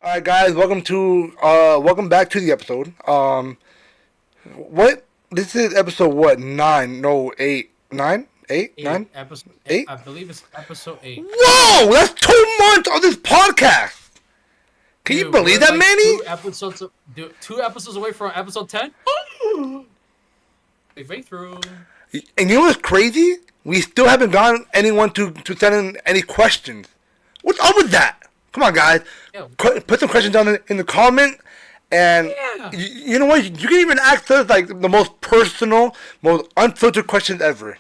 All right, guys, welcome back to the episode. What this is episode what nine? No, eight, nine, eight, Eight nine, episode. eight. I believe it's episode 8. Whoa, that's 2 months of this podcast. Can you Dude, believe we're that, like Manny? two episodes away from episode 10. Big breakthrough. And you know what's crazy? We still haven't gotten anyone to send in any questions. What's up with that? Come on, guys. Yeah. Put some questions down in the comment. And Yeah. you know what? You can even ask us like the most personal, most unfiltered questions ever.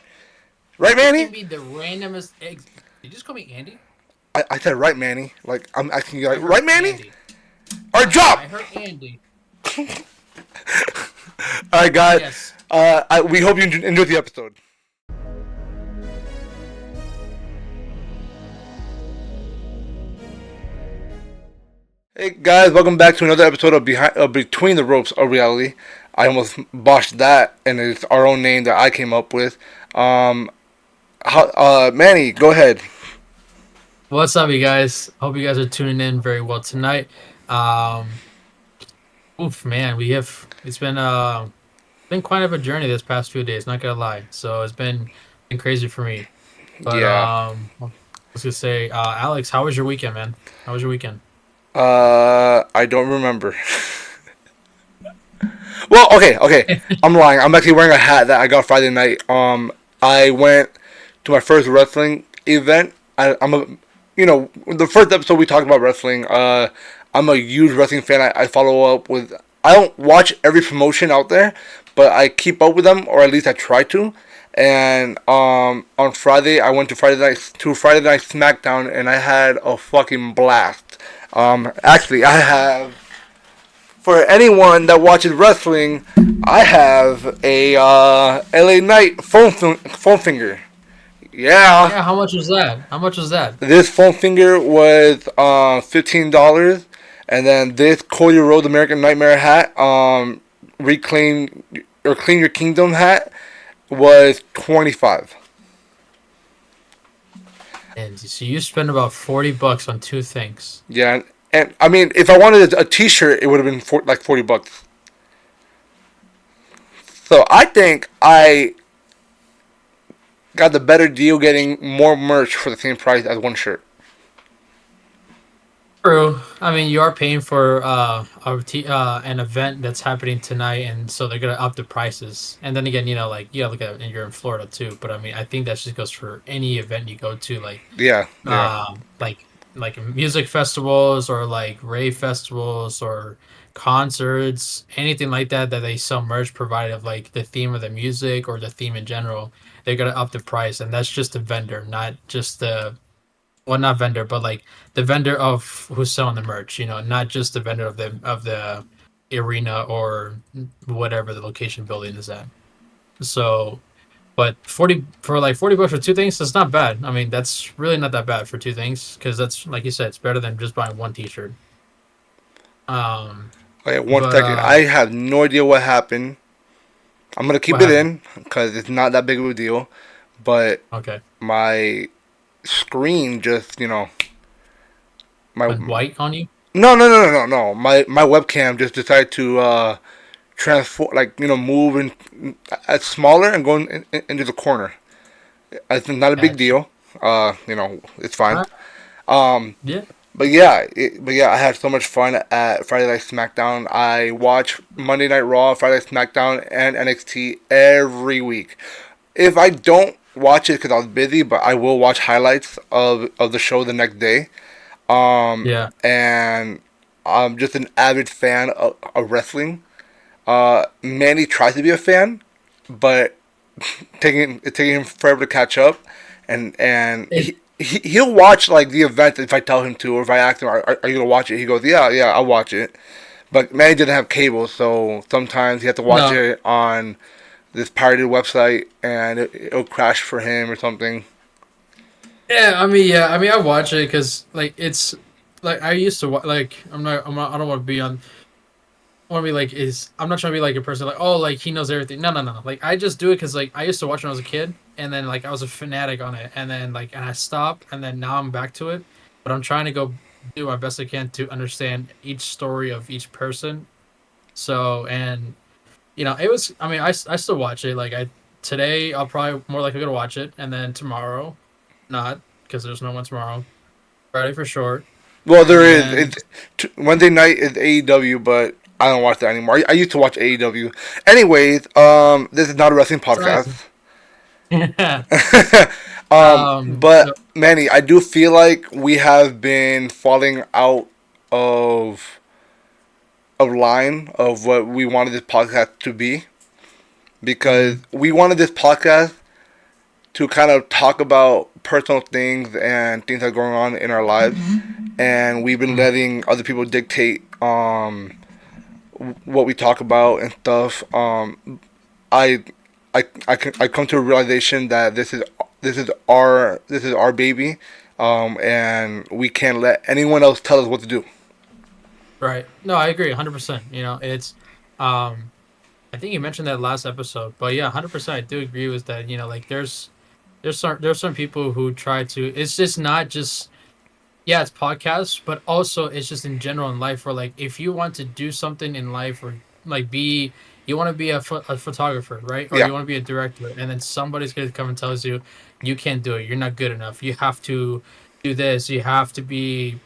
Right, It Manny? can be the randomest. Did you just call me Andy? I said right, Manny. Like I'm asking you, I like heard right, Manny. Andy. Our job. I heard Andy. All right, guys. Yes. We hope you enjoyed the episode. Hey guys, welcome back to another episode of Between the Ropes of Reality. I almost botched that, and it's our own name that I came up with. Manny, go ahead. What's up, you guys? Hope you guys are tuning in very well tonight. Um, man, it's been quite of a journey this past few days. Not gonna lie, so it's been crazy for me. But Yeah. I was gonna say, Alex, how was your weekend, man? How was your weekend? I don't remember. Well, okay. I'm lying. I'm actually wearing a hat that I got Friday night. I went to my first wrestling event. The first episode we talked about wrestling. I'm a huge wrestling fan. I follow up with. I don't watch every promotion out there, but I keep up with them, or at least I try to. And on Friday, I went to Friday Night SmackDown, and I had a fucking blast. Actually, I have, for anyone that watches wrestling, I have a LA Knight phone finger. Yeah. Yeah, how much was that? How much was that? This phone finger was $15, and then this Cody Rhodes American Nightmare hat, reclaim or clean your kingdom hat, was 25. And so you spent about $40 on two things. Yeah, and I mean, if I wanted a T-shirt, it would have been like $40. So I think I got the better deal getting more merch for the same price as one shirt. True. I mean, you are paying for an event that's happening tonight, and so they're gonna up the prices. And then again, like you gotta look at it, and you're in Florida too. But I mean, I think that just goes for any event you go to, Yeah. like music festivals or like rave festivals or concerts, anything like that they sell merch provided of like the theme of the music or the theme in general. They're gonna up the price, and that's just the vendor, not just the well, not vendor, but like the vendor of who's selling the merch. Not just the vendor of the arena or whatever the location building is at. So, but 40 bucks for two things, that's not bad. I mean, that's really not that bad for two things because that's like you said, it's better than just buying one T-shirt. Um, Okay, one but second. I have no idea what happened. I'm gonna keep what it happened? in because it's not that big of a deal. But Okay, my screen just, my went white on you. no. My webcam just decided to transform, like move smaller and go into the corner. It's not a big Gotcha. deal. It's fine. Uh, Um, yeah. but yeah, I had so much fun at Friday Night SmackDown. I watch Monday Night Raw, Friday Night SmackDown, and NXT every week. If I don't watch it because I was busy, but I will watch highlights of the show the next day. Yeah. And I'm just an avid fan of wrestling. Manny tries to be a fan, but it's taking him forever to catch up, and It, he'll watch like the event if I tell him to, or if I ask him, are you gonna watch it? He goes, yeah, I'll watch it. But Manny didn't have cable, so sometimes he had to watch no. it on this pirated website, and it'll crash for him or something. Yeah. I mean, I watch it because like it's like I used to like I don't want to be on. I want to be like is I'm not trying to be like a person like like he knows everything. No. Like I just do it because like I used to watch when I was a kid, and then like I was a fanatic on it, and then like and I stopped, and then now I'm back to it. But I'm trying to go do my best I can to understand each story of each person. So, and it was. I mean, I still watch it. Like I today, I'll probably more likely gonna watch it, and then tomorrow, not because there's no one tomorrow. Friday for sure, Well, there and is. then It's Wednesday night is AEW, but I don't watch that anymore. I used to watch AEW. Anyways, this is not a wrestling besides, podcast. yeah. But No, Manny, I do feel like we have been falling out of line of what we wanted this podcast to be, because mhm, we wanted this podcast to kind of talk about personal things and things that are going on in our lives, and we've been mhm. letting other people dictate what we talk about and stuff. I I come to a realization that this is our baby, and we can't let anyone else tell us what to do. Right. No, I agree, 100%. It's um I think you mentioned that last episode, but yeah, 100%. I do agree with that. Like there's some people who try to. It's just not just yeah, it's podcasts, but also it's just in general in life. Where like if you want to do something in life, or like you want to be a photographer, right? Or Yeah. you want to be a director, and then somebody's gonna come and tells you you can't do it. You're not good enough. You have to do this. You have to be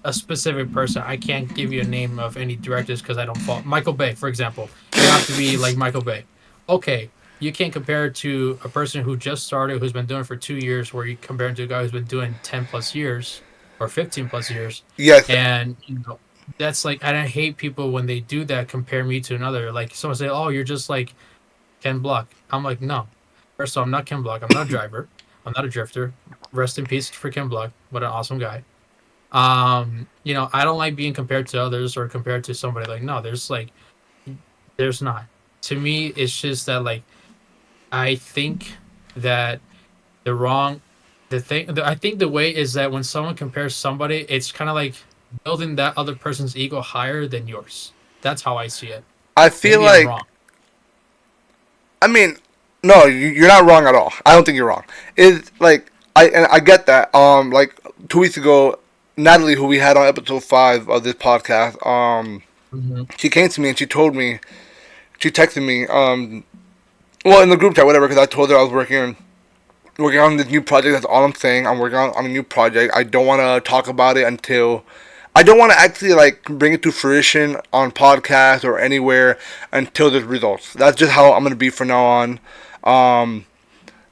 a specific person. I can't give you a name of any directors because I don't follow Michael Bay, for example. You have to be like Michael Bay. Okay, you can't compare it to a person who just started, who's been doing it for 2 years, where you compare it to a guy who's been doing 10 plus years or 15 plus years. Yes. And, that's like, and I hate people when they do that, compare me to another. Like, someone say, oh, you're just like Ken Block. I'm like, no. First of all, I'm not Ken Block. I'm not a driver. I'm not a drifter. Rest in peace for Ken Block. What an awesome guy. I don't like being compared to others or compared to somebody. Like, no, there's not. To me, it's just that, like, I think that the wrong I think the way is that when someone compares somebody, it's kind of like building that other person's ego higher than yours. That's how I see it. I feel Maybe I'm like, wrong. I mean, no, you're not wrong at all. I don't think you're wrong. It's like I get that. Like 2 weeks ago, Natalie, who we had on episode 5 of this podcast, Hmm. she came to me and she told me, she texted me, well, in the group chat, whatever, because I told her I was working on this new project. That's all I'm saying. I'm working on a new project. I don't want to talk about it until I don't want to actually like bring it to fruition on podcast or anywhere until there's results. That's just how I'm gonna be from now on. Um,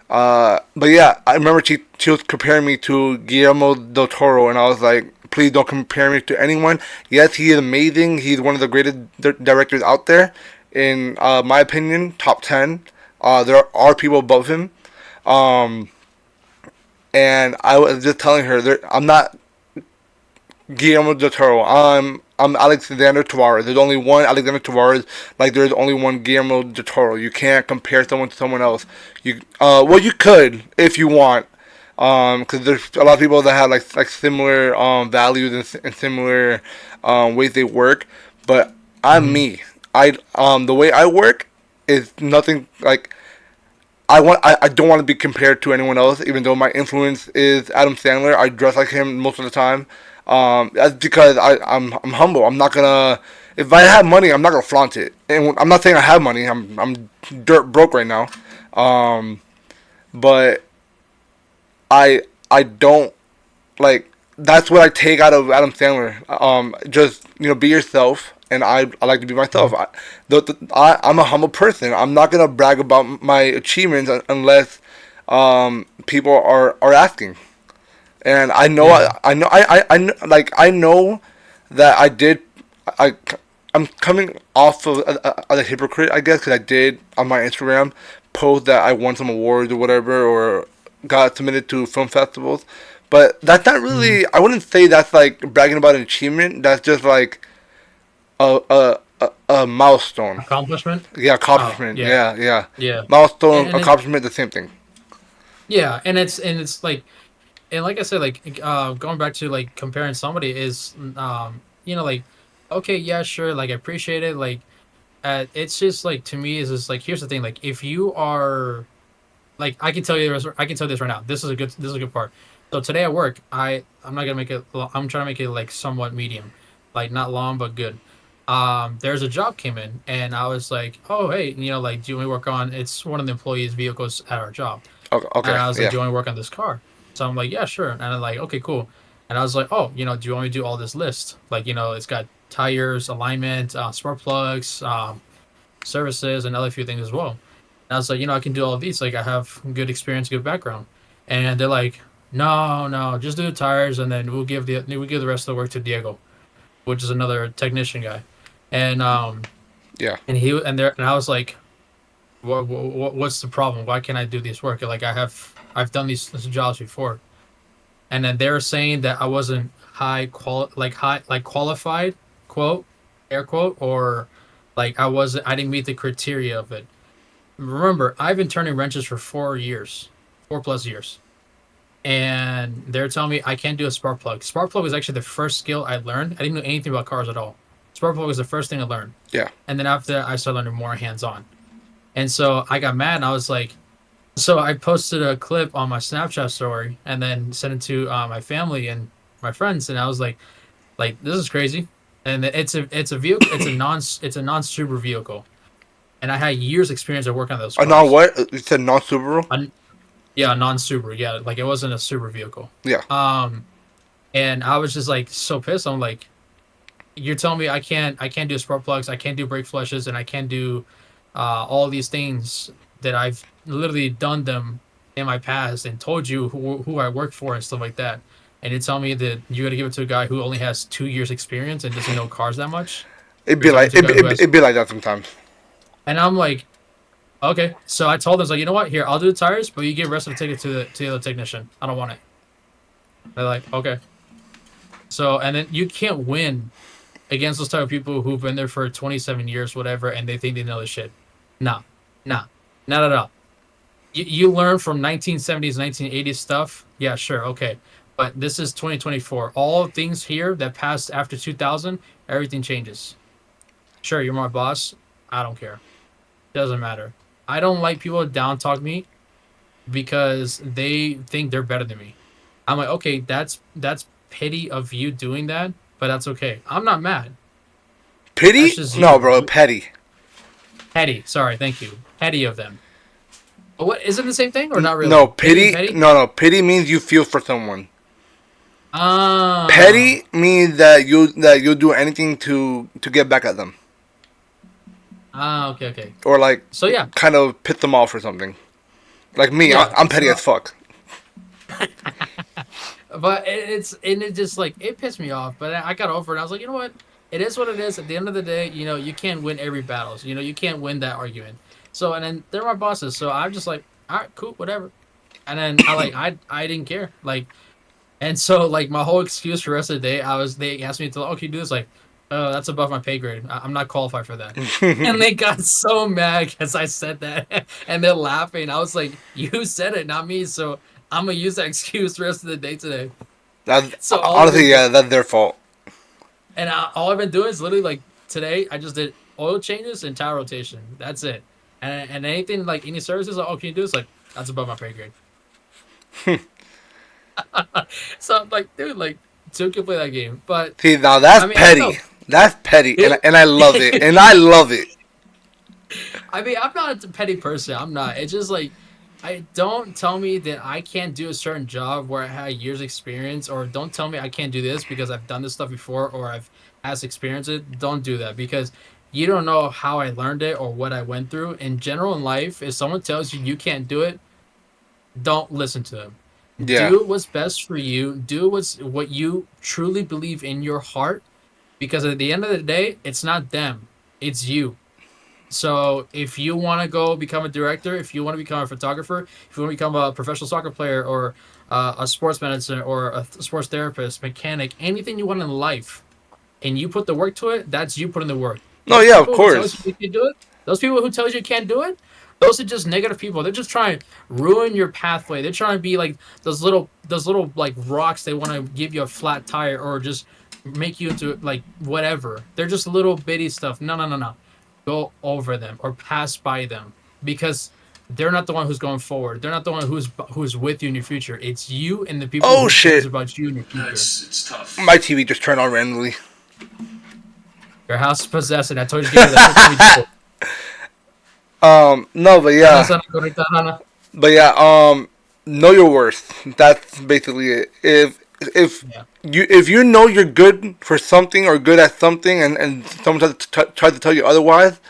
but yeah, I remember she was comparing me to Guillermo del Toro, and I was like, please don't compare me to anyone. Yes, he is amazing. He's one of the greatest directors out there, in my opinion, top 10. There are people above him. Um, and I was just telling her, I'm not Guillermo del Toro. I'm Alexander Tavares. There's only one Alexander Tavares. Like there's only one Guillermo del Toro. You can't compare someone to someone else. Well, you could if you want, because there's a lot of people that have like similar values and similar ways they work. But I'm Hmm. me. The way I work is nothing like I don't want to be compared to anyone else, even though my influence is Adam Sandler. I dress like him most of the time. That's because I'm humble. I'm not gonna. If I have money, I'm not gonna flaunt it. And I'm not saying I have money. I'm dirt broke right now. Um, but I don't like. That's what I take out of Adam Sandler. Just be yourself, and I like to be myself. I'm a humble person. I'm not gonna brag about my achievements unless people are asking. And I know Yeah. like I know that I did. I I'm coming off of as a hypocrite, I guess, because I did on my Instagram post that I won some awards or whatever, or got submitted to film festivals. But that's not Hmm. really. I wouldn't say that's like bragging about an achievement. That's just like a milestone. Accomplishment. Yeah, Oh, accomplishment. yeah. Yeah, yeah. Yeah. Milestone, And accomplishment, the same thing. yeah, and it's like, and like I said, like going back to like comparing somebody is like, okay, yeah, sure, like I appreciate it, like it's just like, to me, is just like, here's the thing, like if you are, like, I can tell you this right now. This is a good part. So today at work, I'm not gonna make it. I'm trying to make it like somewhat medium, like not long but good. There's a job came in, and I was like, oh hey, like do you want to work on? It's one of the employees' vehicles at our job, Okay, and okay, I was like, yeah. do you want to work on this car? So I'm like, yeah, sure. And I'm like, okay, cool. And I was like, oh, do you want me to do all this list? Like, it's got tires, alignment, spark plugs, services, and other few things as well. And I was like, I can do all of these. Like, I have good experience, good background. And they're like, no, no, just do the tires, and then we'll give the rest of the work to Diego, which is another technician guy. And Yeah. and I was like, what's the problem? Why can't I do this work? Like I've done these jobs before. And then they were saying that I wasn't high qualified, quote, air quote, or like I didn't meet the criteria of it. Remember, I've been turning wrenches for 4 years, 4+ years. And they're telling me I can't do a spark plug. Spark plug was actually the first skill I learned. I didn't know anything about cars at all. Spark plug was the first thing I learned. Yeah. And then after that, I started learning more hands on. And so I got mad and I was like, so I posted a clip on my Snapchat story and then sent it to my family and my friends. And I was like, this is crazy. And it's a vehicle. It's a non super vehicle. And I had years experience of working on those Non cars. what? You said non Subaru? Yeah, non-super. Yeah, like it wasn't a super vehicle. Yeah. Um, and I was just like so pissed. I'm like, you're telling me I can't do spark plugs, I can't do brake flushes, and I can't do all these things that I've literally done them in my past and told you who I work for and stuff like that. And you tell me that you got to give it to a guy who only has 2 years experience and doesn't know cars that much. It'd You're be telling like it to a guy who has, it'd be like that sometimes. and I'm like, okay. So I told them, like, you know what? Here, I'll do the tires, but you give the rest of the ticket to the other technician. I don't want it. They're like, okay. So, and then you can't win against those type of people who've been there for 27 years, whatever, and they think they know the shit. Nah, nah, not at all. You learn from 1970s, 1980s stuff. Yeah, sure, okay. But this is 2024. All things here that passed after 2000, everything changes. Sure, you're my boss. I don't care. Doesn't matter. I don't like people to down talk me because they think they're better than me. I'm like, okay, that's petty of you doing that, but that's okay. I'm not mad. That's Pity? just No, you. bro. Petty. Petty. Sorry, thank you. Petty of them. But what is it the same thing or not No, really? Pity and pity. petty? No, no. Pity means you feel for someone. Ah. Petty means that you do anything to get back at them, Ah, okay, okay. or like So yeah. kind of piss them off or something. Like me, Yeah. I'm petty So as fuck. but it just like it pissed me off, but I got over it. I was like, you know what? It is what it is. At the end of the day, you can't win every battle. You can't win that argument. So and then they're my bosses. So I'm just like, all right, cool, whatever. And then I didn't care. Like and so like my whole excuse for the rest of the day, they asked me to okay do this like, oh that's above my pay grade. I'm not qualified for that. And they got so mad because I said that, and they're laughing. I was like, you said it, not me. So I'm gonna use that excuse the rest of the day today. That So all I've honestly, been yeah, that's their fault. all I've been doing is literally like today. I just did oil changes and tire rotation. That's it. And anything like any services, like, oh, can you do this? Like that's above my pay grade. So I'm like, dude, like, so you can play that game. But See, now that's I mean, I don't know. petty. That's petty, and It, and I love it, and I love it. I mean, I'm not a petty person. I'm not. It's just like, I don't tell me that I can't do a certain job where I had years experience, or don't tell me I can't do this because I've done this stuff before or I've has experienced it. Don't do that because you don't know how I learned it or what I went through. In general, in life, if someone tells you you can't do it, don't listen to them. Yeah, Do what's best for you. Do what you truly believe in your heart, because at the end of the day, it's not them, it's you. So if you want to go become a director, if you want to become a photographer, if you want to become a professional soccer player or a sports medicine or a sports therapist, mechanic, anything you want in life, and you put the work to it, that's you putting the work. no, Those yeah, of people who tells you course. you can do it, those people who tells you can't do it, those are just negative people. They're just trying to ruin your pathway. They're trying to be like those little like rocks. They want to give you a flat tire or just make you into like whatever. They're just little bitty stuff. No, no, no, no. Go over them or pass by them because they're not the one who's going forward. They're not the one who's with you in your future. It's you and the people Oh who cares shit! about you in your future. It's tough. My TV just turned on randomly. Your house is possessed, and I told you to get rid of the shit to me too. No, but Sana yeah, sana correcta, Hana. but yeah. Know your worth. That's basically it. Yeah. If you know you're good for something or good at something, and someone tries to tell you otherwise,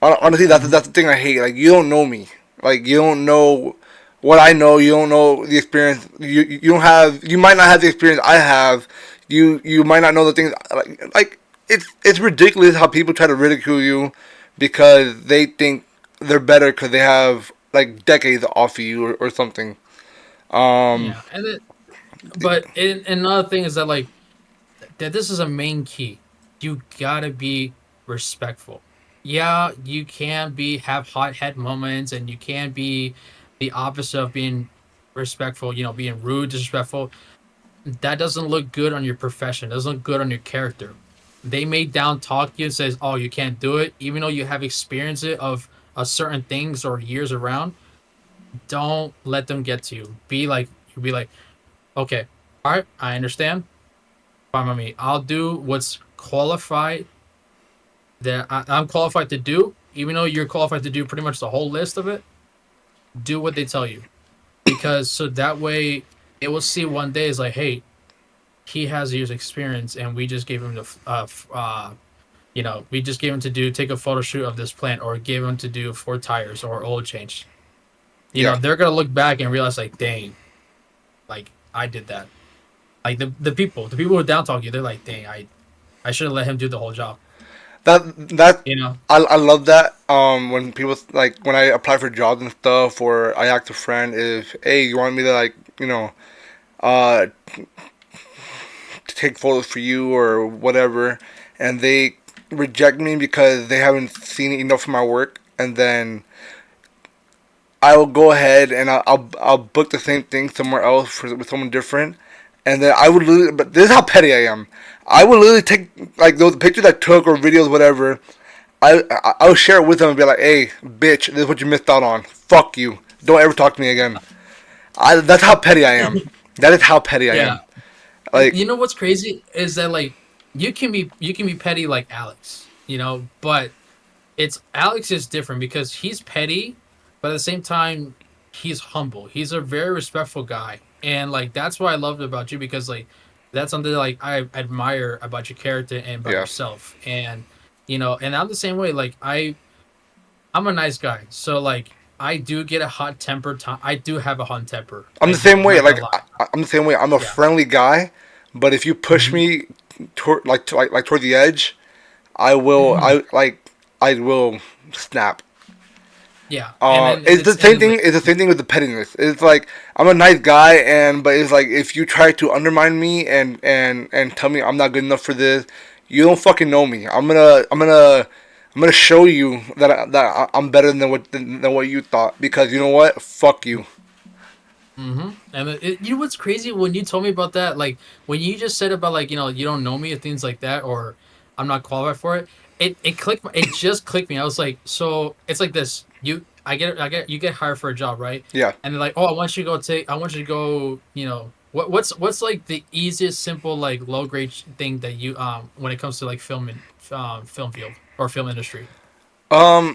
honestly, Hmm. that's the thing I hate. Like you don't know me. Like you don't know what I know. You don't know the experience. You don't have. You might not have the experience I have. You might not know the things like it's ridiculous how people try to ridicule you because they think they're better because they have like decades off of you or something. Um, Yeah, and another thing is that like that this is a main key. You gotta be respectful. Yeah, you can be have hot head moments, and you can be the opposite of being respectful. You know, being rude, disrespectful. That doesn't look good on your profession. Doesn't look good on your character. They may down talk you and says, "Oh, you can't do it," even though you have experience it of certain things or years around. Don't let them get to you. Be like, okay, all right, I understand. Fine by me. I'll do what's qualified that I'm qualified to do, even though you're qualified to do pretty much the whole list of it. Do what they tell you, because so that way it will see one day is like, hey, he has years experience, and we just gave him the we just gave him to do take a photo shoot of this plant, or gave him to do four tires or oil change. You yeah, know, they're gonna look back and realize like, dang, like I did that. Like the people who down talk you, they're like, dang, I should have let him do the whole job. that You know. I love that. When people like when I apply for jobs and stuff, or I ask a friend if hey you want me to like uh take photos for you or whatever, and they reject me because they haven't seen enough of my work, and then I will go ahead and I'll book the same thing somewhere else with someone different, and then I would literally. But this is how petty I am. I would literally take like those pictures I took or videos, whatever. I would share it with them and be like, "Hey, bitch, this is what you missed out on. Fuck you. Don't ever talk to me again." That's how petty I am. That is how petty I Yeah. am. Like, You know what's crazy is that like you can be petty like Alex, you know, but it's Alex is different because he's petty, but at the same time he's humble. He's a very respectful guy. And like that's what I loved about you, because like that's something like I admire about your character and about yeah, yourself. And you know, and I'm the same way. Like I'm a nice guy. So like I do get a hot temper time. I do have a hot temper. I'm I the do. same I'm way. not gonna Like, lie. I'm the same way. I'm a Yeah. friendly guy, but if you push Hmm. me like toward the edge, I will. Hmm. I will snap. Yeah. And then It's the it's and same then thing. like It's the same thing with the pettiness. It's like I'm a nice guy, and but it's like if you try to undermine me and tell me I'm not good enough for this, you don't fucking know me. I'm gonna show you I'm better than what you thought because you know what? Fuck you. and you know what's crazy when you told me about that, like when you just said about like you don't know me and things like that, or I'm not qualified for it. It clicked. It just clicked me. I was like, so it's like this. You get hired for a job, right? Yeah. And they're like, oh, I want you to go. You know, what's like the easiest, simple, like low grade thing that you when it comes to like film field or film industry.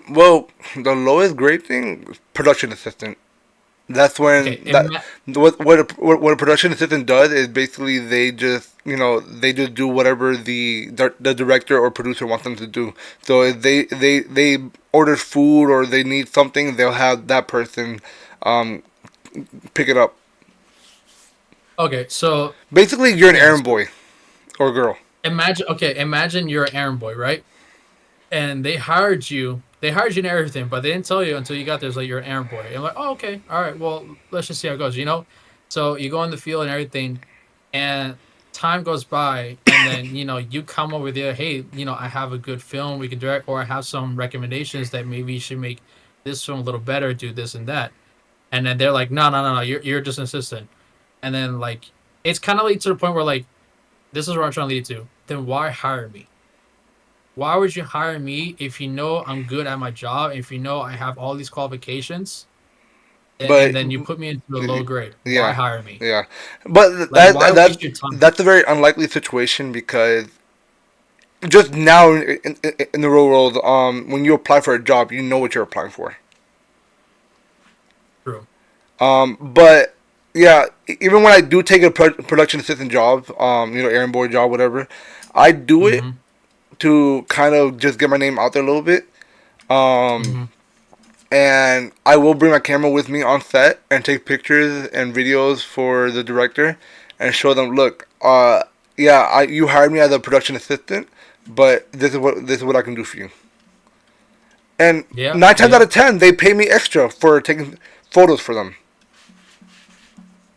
Well, the lowest grade thing is production assistant. That's Okay, when that what a production assistant does is basically they just do whatever the director or producer wants them to do. So if they order food or they need something, they'll have that person um, pick it up. okay, so Basically, you're an yeah, errand so boy or girl. imagine you're an errand boy, right? And they hired you and everything, but they didn't tell you until you got there. It's like you're an errand boy. And I'm like, oh, okay, all right, well, let's just see how it goes, you know? So you go in the field and everything, and time goes by, and then, you come up with the, hey, I have a good film we can direct, or I have some recommendations that maybe you should make this film a little better, do this and that. And then they're like, no, no, no, no, you're just an assistant. And then, like, it's kind of like to the point where, like, this is where I'm trying to lead to. Then why hire me? Why would you hire me if you know I'm good at my job, if you know I have all these qualifications? But and then you put me into a low grade. Why yeah, hire me? yeah. But Like, why waste your time? that's a very unlikely situation because just now in the real world, when you apply for a job, you know what you're applying for. True. But yeah, even when I do take a production assistant job, errand boy job, whatever, I do it Mm-hmm. to kind of just get my name out there a little bit. Um, Mm-hmm. and I will bring my camera with me on set and take pictures and videos for the director and show them, look, yeah, you hired me as a production assistant, but this is what I can do for you. And Yeah. 9 times out Yeah. of 10, they pay me extra for taking photos for them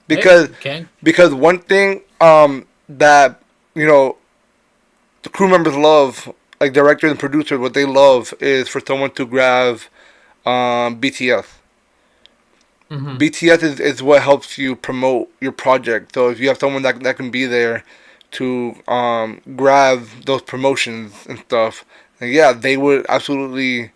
Hey, because can one thing that you know the crew members love, like directors and producers, what they love is for someone to grab BTS. mm-hmm. BTS is what helps you promote your project. So if you have someone that can be there to grab those promotions and stuff, then yeah, they would absolutely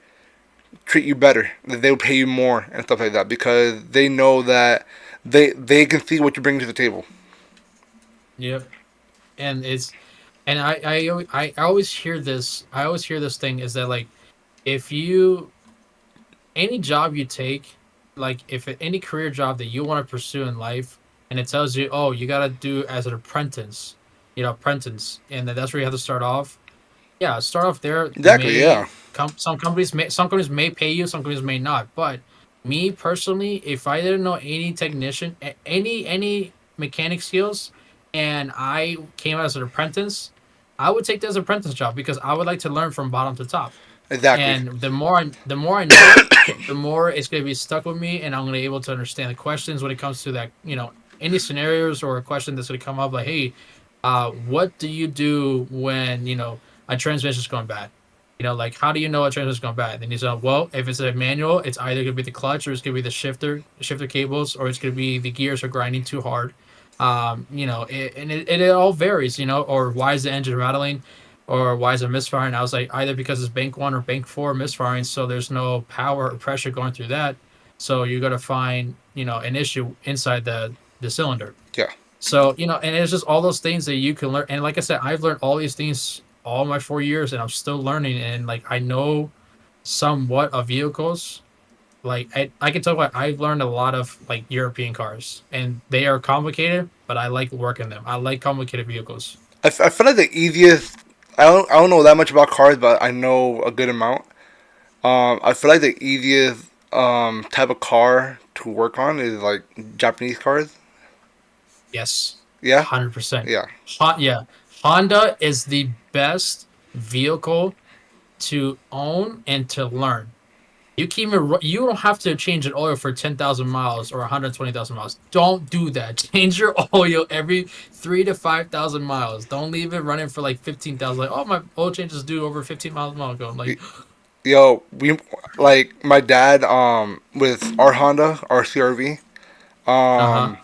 treat you better. They would pay you more and stuff like that because they know that they can see what you bring to the table. Yep. And it's and I always hear this. I always hear this thing is that, like, if you any job you take, like if any career job that you want to pursue in life, and it tells you, oh, you gotta do as an apprentice, apprentice, and then that's where you have to start off. Yeah, start off there. They Exactly. Yeah. may some companies may pay you, some companies may not. But me personally, if I didn't know any technician, any mechanic skills, and I came as an apprentice, I would take this as an apprentice job because I would like to learn from bottom to top. Exactly. And the more I know, the more it's gonna be stuck with me, and I'm gonna be able to understand the questions when it comes to that. Any scenarios or a question that's gonna come up, like, hey, what do you do when a transmission's going bad? Like, how do you know a transmission's going bad? And he's like, well, if it's a manual, it's either gonna be the clutch, or it's gonna be the shifter cables, or it's gonna be the gears are grinding too hard. And it all varies, or why is the engine rattling? Or why is it misfiring? I was like, either because it's bank one or bank four misfiring, so there's no power or pressure going through that. So you got to find, an issue inside the cylinder. Yeah. So, and it's just all those things that you can learn. And like I said, I've learned all these things all my 4 years, and I'm still learning. And like, I know somewhat of vehicles. Like, I can talk about, I've learned a lot of like European cars, and they are complicated, but I like working them. I like complicated vehicles. I feel like the easiest. I don't know that much about cars, but I know a good amount. I feel like the easiest type of car to work on is like Japanese cars. Yes, Yeah. 100%. Yeah. Yeah, Honda is the best vehicle to own and to learn. You don't have to change an oil for 10,000 miles or 120,000 miles. Don't do that. Change your oil every 3 to 5,000 miles. Don't leave it running for like 15,000. Like, oh, my oil change is due over 15 miles a mile ago. I'm like, Yo, we like my dad with our Honda, our CRV. uh huh, Um,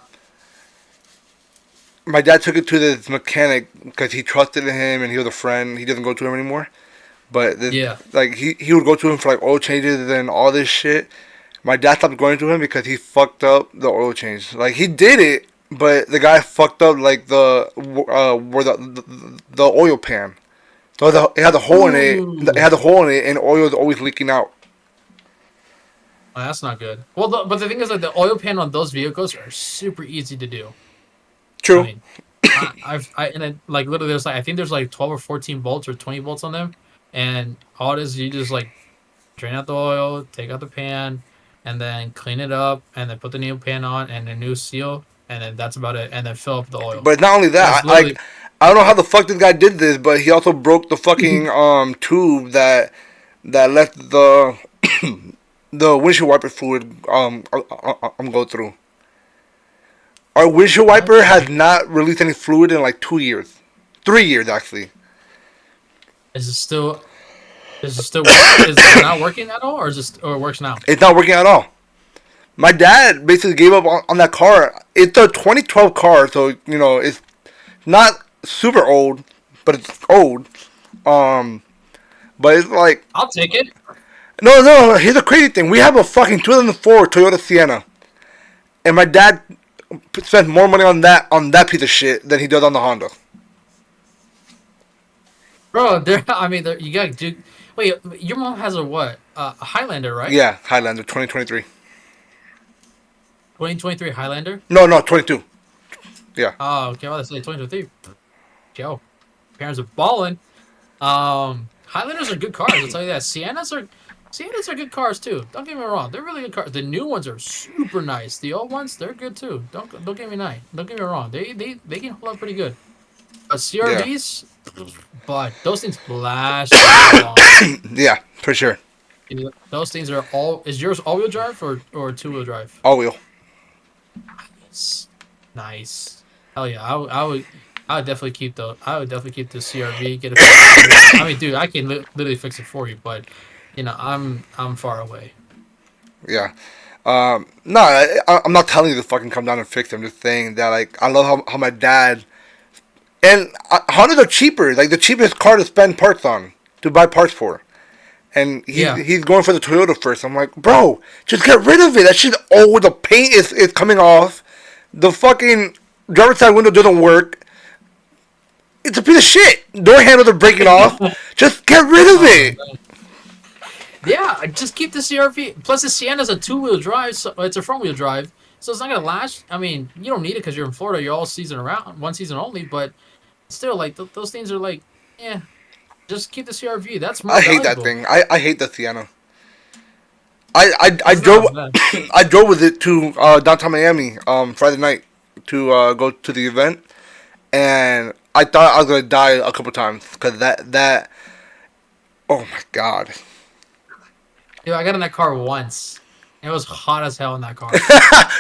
my dad took it to this mechanic because he trusted in him and he was a friend. He doesn't go to him anymore, but this yeah. like he would go to him for like oil changes and all this shit. My dad stopped going to him because he fucked up the oil change. Like he did it, but the guy fucked up like where the oil pan. So it had a hole in it. It Ooh. had a hole in it, and oil is always leaking out. Oh, that's not good. Well, but the thing is, like, the oil pan on those vehicles are super easy to do. I True. mean, and then, like, literally, there's like, I think there's like 12 or 14 bolts or 20 bolts on them, and all it is, you just like drain out the oil, take out the pan, and then clean it up, and then put the new pan on and a new seal, and then that's about it, and then fill up the oil. But not only That's that, literally. I don't know how the fuck this guy did this, but he also broke the fucking tube that let the windshield wiper fluid go through. Our windshield What? wiper has not released any fluid in like 2 years, 3 years actually. Is it still? Is it still work? Is it not working at all, or or it works now? It's not working at all. My dad basically gave up on that car. It's a 2012 car, so it's not super old, but it's old. Um, but it's like I'll take it. no. Here's the crazy thing: we have a fucking 2004 Toyota Sienna. and my dad spent more money on that piece of shit than he does on the Honda. Bro, there. I mean, there, you got Duke. Wait, your mom has a what? A Highlander, right? Yeah, Highlander 2023. 2023 Highlander. No, no, 22. Yeah, Oh, okay. I was say 2023. Joe, parents are balling. Highlanders are good cars. I'll tell you that. Siennas are good cars too. Don't get me wrong. They're really good cars. The new ones are super nice. The old ones, they're good too. Don't get me nice. Don't get me wrong. They can hold up pretty good. But yeah, CRVs, but those things blast through the lawn. yeah, for sure. Those things are all. Is yours all wheel drive or two wheel drive? All wheel. Nice. Hell yeah. I would definitely keep the. I would definitely keep the CRV. Get it fixed. I mean, dude, I can literally fix it for you, but I'm far away. Yeah. No, I'm not telling you to fucking come down and fix it. I'm just saying that, like, I love how my dad. And Hondas are cheaper. Like, the cheapest car to spend parts on, to buy parts for. And Yeah. he's going for the Toyota first. I'm like, bro, just get rid of it. That shit's old. The paint is coming off. The fucking driver's side window doesn't work. It's a piece of shit. Door handles are breaking off. Just get rid of Oh it. man. Yeah. Just keep the CRV. Plus, the Sienna's a two wheel drive. So it's a front wheel drive. So it's not gonna last. I mean, you don't need it because you're in Florida. You're all season around, one season only. But still, like those things are like, yeah. Just keep the CRV. That's I more hate that valuable. thing. I hate the Sienna. I It's drove not bad. I drove with it to downtown Miami Friday night to go to the event, and I thought I was gonna die a couple times because that oh my god. Dude, I got in that car once. It was hot as hell in that car.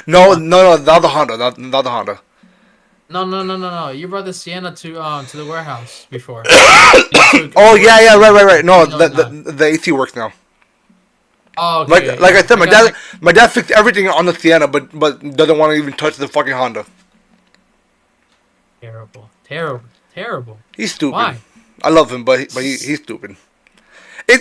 No, What? no, no, not the Honda, not the Honda. No. You brought the Sienna to the warehouse before. You took Oh your yeah, yeah, right, right, AC. right. No, You know, nah. the AC works now. Oh, Like okay, like I yeah. said, I got in that. my dad fixed everything on the Sienna, but doesn't want to even touch the fucking Honda. Terrible. He's stupid. Why? I love him, but he's stupid.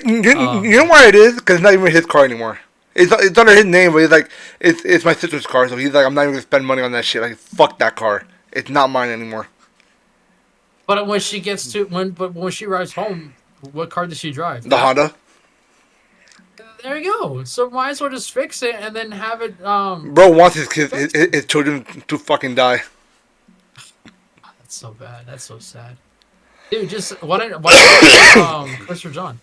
You know Man. why it is? Because it's not even his car anymore. It's under his name, but he's like, it's my sister's car, so he's like, I'm not even gonna spend money on that shit. Like, fuck that car. It's not mine anymore. But when she arrives home, what car does she drive? The That Honda, there you go. So might as well just fix it and then have it bro wants his kids, fixed. his children to fucking die. That's so bad. That's so sad. Dude, just why don't you have Chris or John?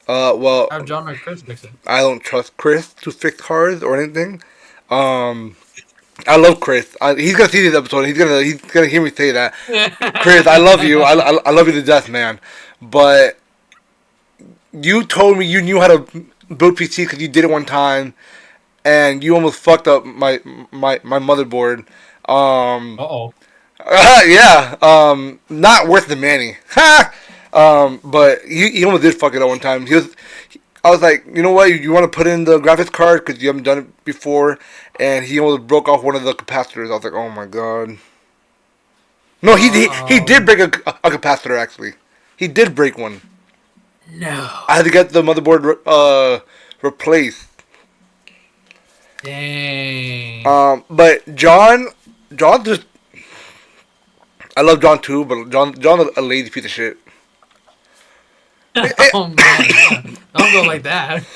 Well, Have John or Chris fix it. I don't trust Chris to fix cars or anything. Um, I love Chris. He's gonna see this episode. He's gonna hear me say that. Chris, I love you. I love you to death, man. But you told me you knew how to build PC because you did it one time, and you almost fucked up my motherboard. Uh-oh. Yeah. Not worse than Manny. Ha. But he almost did fuck it up one time. I was like, you know what? You want to put in the graphics card because you haven't done it before, and he almost broke off one of the capacitors. I was like, oh my god. No, he did Um, break a capacitor actually. He did break one. no. I had to get the motherboard replaced. Dang. But John just I love John too, but John's a lazy piece of shit. Oh man, yeah. Don't go like that.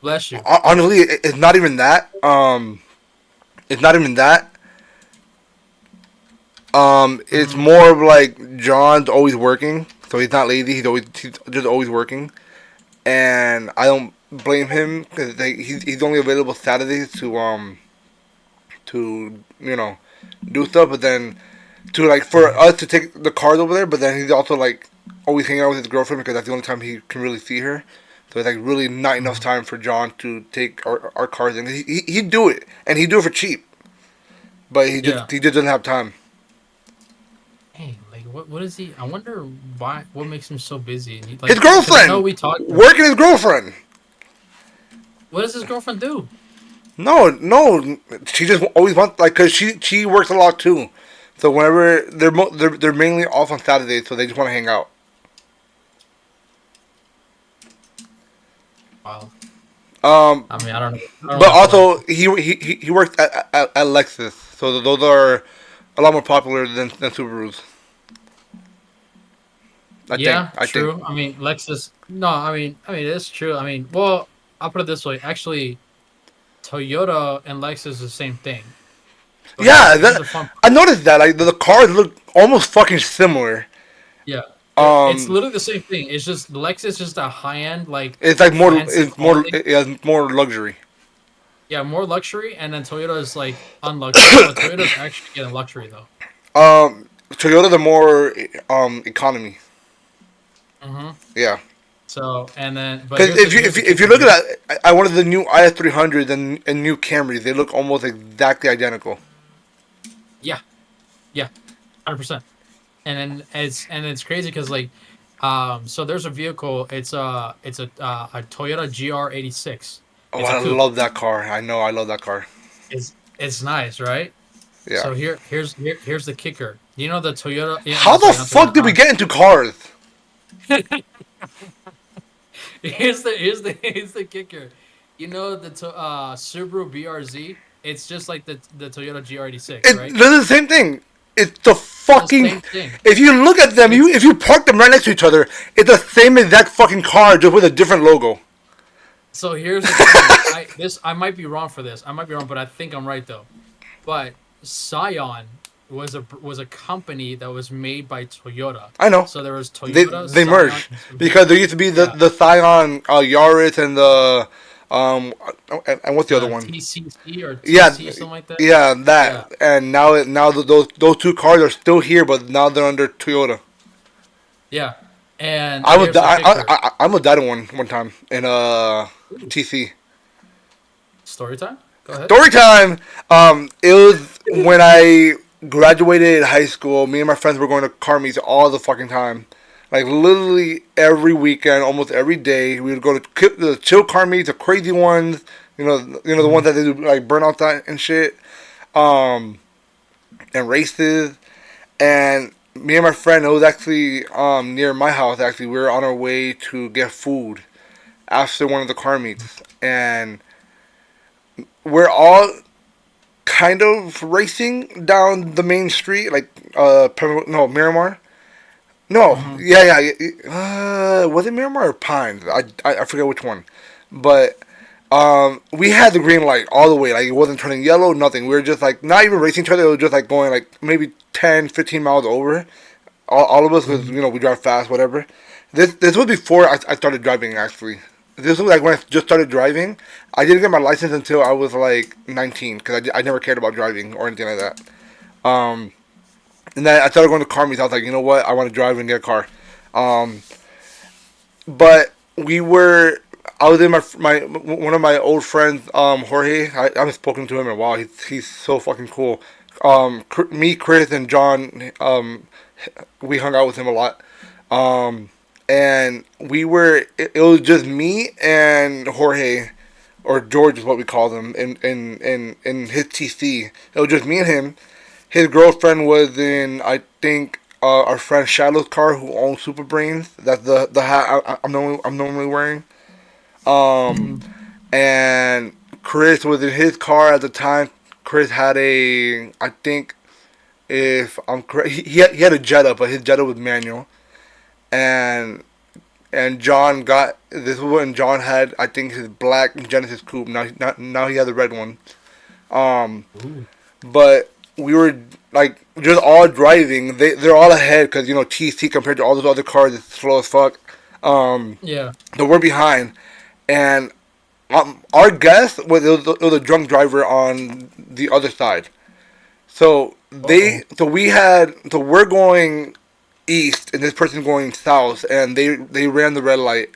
Bless you. Honestly, it's not even that. It's not even that. It's Mm, more of like John's always working, so he's not lazy. He's just always working, and I don't blame him because like, he's only available Saturdays to do stuff. But then to like for us to take the cars over there, but then he's also like always hanging out with his girlfriend because that's the only time he can really see her. So it's like really not enough mm, time for John to take our cars in. He'd do it, and he'd do it for cheap, but yeah. he just doesn't have time. Hey, like what is he? I wonder why. What makes him so busy? And His like, because I know girlfriend we talked. working his girlfriend. What does his girlfriend do? No, no, she just always wants like because she works a lot too. So whenever they're mainly off on Saturdays, so they just want to hang out. Wow. I mean, I don't know. I don't But know if also he worked at Lexus, so those are a lot more popular than Subarus. I think. Yeah, I think. true. I mean, Lexus. No, I mean, it's true. I mean, well, I'll put it this way. Actually, Toyota and Lexus is the same thing. But Yeah, here's the fun I part. noticed that. Like the cars look almost fucking similar. Yeah, it's Um, literally the same thing. It's just Lexus is just a high end, like it's like more. fancy It's more. quality. It has more luxury. Yeah, more luxury, and then Toyota is like unluxury. But Toyota's actually getting luxury though. Toyota the more economy. Hmm. Yeah. So and then, but Because if you here's the look kicker. at that, I wanted the new IS 300 and new Camrys. They look almost exactly identical. Yeah, yeah, 100%. And then it's crazy because like, so there's a vehicle. It's a Toyota GR86. Oh, It's a I coupe. love that car. I know, I love that car. It's nice, right? Yeah. So here's the kicker. You know the Toyota? Yeah, no, How the sorry, not fuck Toyota. did we get into cars? Here's the kicker. You know Subaru BRZ? It's just like the Toyota GR86, right? They're the same thing. It's the The fucking. same thing. If you look at them, It's if you park them right next to each other, it's the same exact fucking car, just with a different logo. So here's the thing. I might be wrong for this. I might be wrong, but I think I'm right though. But Scion was a company that was made by Toyota. I know. So there was Toyota, They Scion, merged and Subaru. because there used to be Yeah. the Scion Yaris and the um and what's the other The one? TCC or Yeah, TC something like that. yeah, Yeah. that. And now those two cars are still here, but now they're under Toyota. Yeah. And here's the kicker. I almost died in one time in Ooh, TC. story time. Go ahead. Story time. It was when I graduated high school. Me and my friends were going to car meets all the fucking time. Like literally every weekend, almost every day, we would go to the chill car meets, the crazy ones. The ones Mhm. that they do like burnout time and shit. Um, and races. And me and my friend, it was actually near my house. Actually, we were on our way to get food after one of the car meets, and we're all kind of racing down the main street, like no, Miramar. No, Mhm. yeah, yeah. Was it Miramar or Pines? I forget which one, but we had the green light all the way. Like it wasn't turning yellow, nothing. We were just like not even racing each other. It was just like going like maybe 10, 15 miles over. All of us, because Mhm. we drive fast, whatever. This was before I started driving actually. This was like when I just started driving. I didn't get my license until I was like 19 because I never cared about driving or anything like that. Um, and then I started going to car meets. I was like, you know what? I want to drive and get a car. Um, but we were. I was in my one of my old friends, Jorge. I haven't spoken to him in a while. He's so fucking cool. Me, Chris, and John. We hung out with him a lot. Um, and we were. It was just me and Jorge, or George is what we call him in his TC. It was just me and him. His girlfriend was in, I think, our friend Shadow's car, who owns Super Brains. That's the hat I'm normally wearing. Um, Mhm. and Chris was in his car at the time. Chris had I think, if I'm correct, he had a Jetta, but his Jetta was manual. And John got this was when John had, I think, his black Genesis coupe. Now he has a red one. Um, Ooh. but we were like just all driving. They're all ahead because TC compared to all those other cars is slow as fuck. Yeah. So we're behind, and our guess was a drunk driver on the other side. So Uh oh. we're going east and this person going south, and they ran the red light,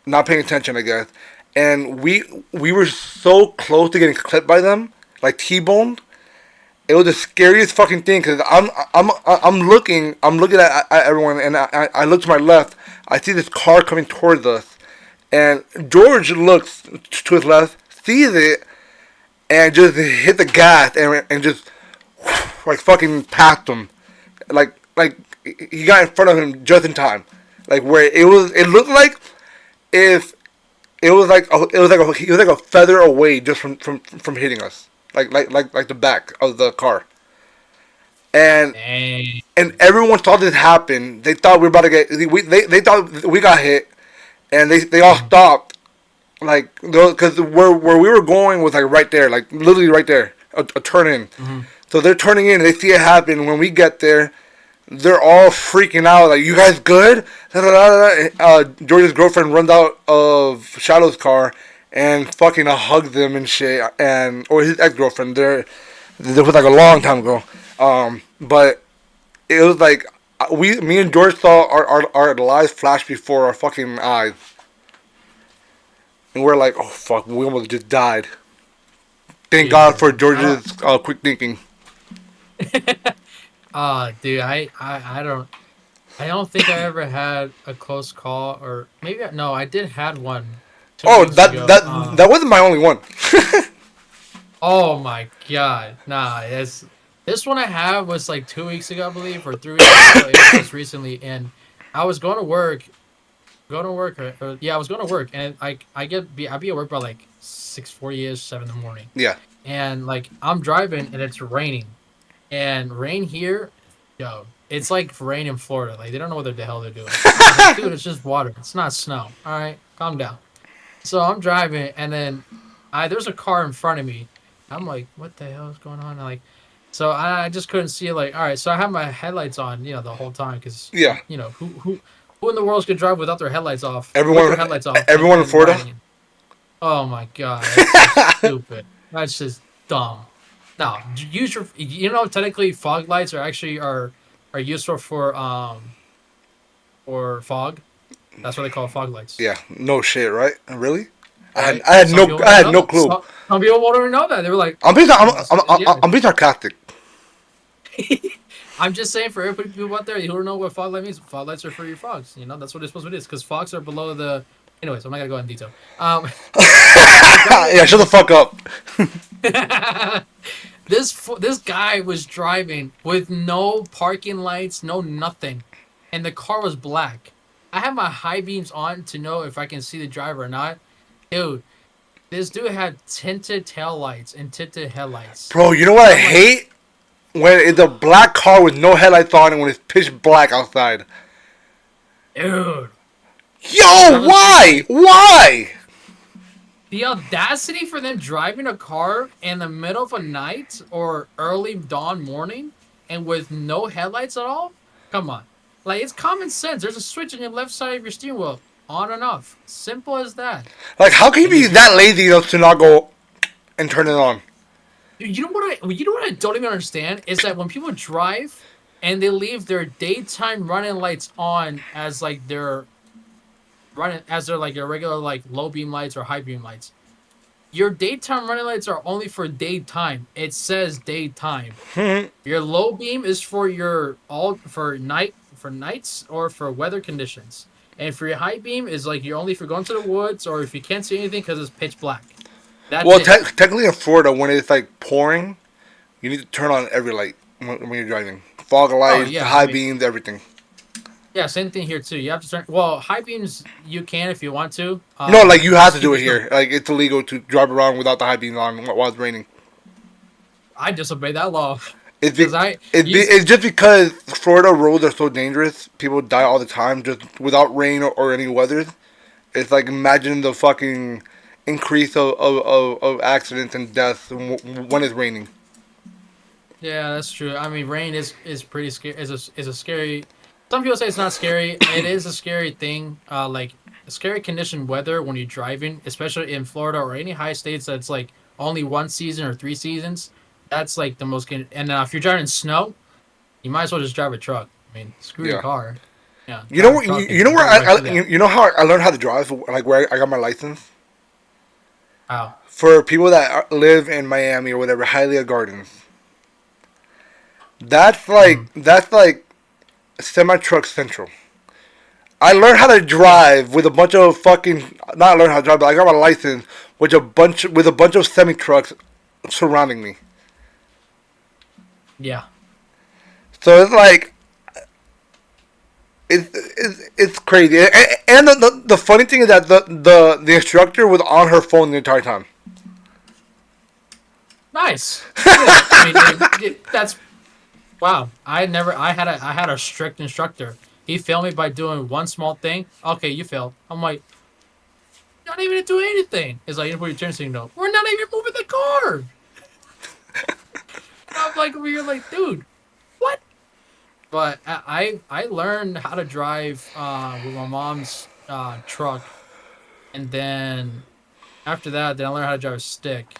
not paying attention, I guess. And we were so close to getting clipped by them, like T-boned. It was the scariest fucking thing because I'm looking at everyone, and I look to my left. I see this car coming towards us, and George looks to his left, sees it, and just hit the gas and just like fucking passed him, like he got in front of him just in time, like where it looked like if he was like a feather away just from hitting us, like the back of the car, and Dang. and everyone saw this happen. They thought we were about to get they thought we got hit, and they all Mhm. stopped like because where we were going was like right there, like literally right there, a turn in. Mhm. So they're turning in, and they see it happen. When we get there, they're all freaking out, like, "You guys good?" George's girlfriend runs out of Shadow's car and fucking hugs them and shit, and or his ex girlfriend. This was like a long time ago, but it was like me and George saw our lives flash before our fucking eyes, and we're like, "Oh fuck, we almost just died." Thank God Jesus. for I don't. George's quick thinking. Dude, I don't think I ever had a close call, or maybe no, I did had one two Oh, weeks that ago. that wasn't my only one. Oh my God, nah, this one I had was like 2 weeks ago, I believe, or 3 weeks ago. It was just recently, and I was going to work, yeah, I was going to work, and I'd be at work by like 6:40 ish, 7 in the morning, Yeah. and like I'm driving and it's raining, and rain here, yo, it's like rain in Florida. Like they don't know what the hell they're doing. I was like, dude, it's just water. It's not snow. All right, calm down. So I'm driving, and then I there's a car in front of me. I'm like, what the hell is going on? Like, so I just couldn't see it. Like, all right, so I have my headlights on, the whole time, because Yeah. who in the world is gonna drive without their headlights off, with their Everyone, headlights off, and, everyone in and Florida. riding? Oh my God, that's just stupid. That's just dumb. Now, use your, technically fog lights are useful for fog. That's what they call fog lights, Yeah. No shit, right? Really? right? I had Some no people I don't had know no that. clue. Some people won't even know that. They were like, I'm being yeah. I'm being sarcastic. I'm just saying for everybody people out there who don't know what fog light means. Fog lights are for your fogs. That's what it's supposed to be. Because fogs are below the. Anyways, I'm not gonna go in detail. So I'm driving, Yeah. and Shut the fuck up. this guy was driving with no parking lights, no nothing, and the car was black. I have my high beams on to know if I can see the driver or not. Dude, this dude had tinted tail lights and tinted headlights. Bro, you know what I I'm like, hate? When it's a black car with no headlights on and when it's pitch black outside. dude, the Yo, driver's supposed to why? be. Why? The audacity for them driving a car in the middle of a night or early dawn morning and with no headlights at all? Come on. Like, it's common sense. There's a switch on your left side of your steering wheel, on and off. Simple as that. Like, how can you And be you that drive. lazy enough to not go and turn it on? You know what I don't even understand is that when people drive and they leave their daytime running lights on as like their regular like low beam lights or high beam lights. Your daytime running lights are only for daytime. It says daytime. Your low beam is for your all for nights or for weather conditions. And for your high beam is like you're only if you're going to the woods or if you can't see anything because it's pitch black. That's Well, it. technically in Florida, when it's like pouring, you need to turn on every light when you're driving. Fog Oh lights, yeah, I high mean, beams, everything. yeah, same thing here too. You have to turn. Well, high beams you can if you want to. No, like you have Just to keep do it it short. here. Like it's illegal to drive around without the high beams on while it's raining. I disobey that law It's because be, I it's used. it's just because Florida roads are so dangerous. People die all the time just without rain or any weather. It's like imagine the fucking increase of accidents and deaths when it's raining. Yeah, that's true. I mean, rain is pretty scary. Is a scary. Some people say it's not scary. It is a scary thing. Like scary condition weather when you're driving, especially in Florida or any high states that's like only one season or 3 seasons. That's like the most. And if you're driving in snow, you might as well just drive a truck. I mean, screw your Yeah. car. Yeah, You know drive a what? truck You know and where go right through that. you know how I learned how to drive? Like where I got my license How? for people that live in Miami or whatever, Hialeah Gardens. Mm-hmm. That's like semi truck central. I learned how to drive with a bunch of fucking not learn how to drive, but I got my license with a bunch of semi trucks surrounding me. Yeah. So it's like it's crazy. And the funny thing is that the instructor was on her phone the entire time. Nice, good. I mean, that's wow. I had a strict instructor. He failed me by doing one small thing. Okay, you failed. I'm like, you're not even doing anything. He's like, you put your turn signal. We're not even moving the car. And I'm like, we're like, dude, what? But I learned how to drive with my mom's truck, and then after that, then I learned how to drive a stick.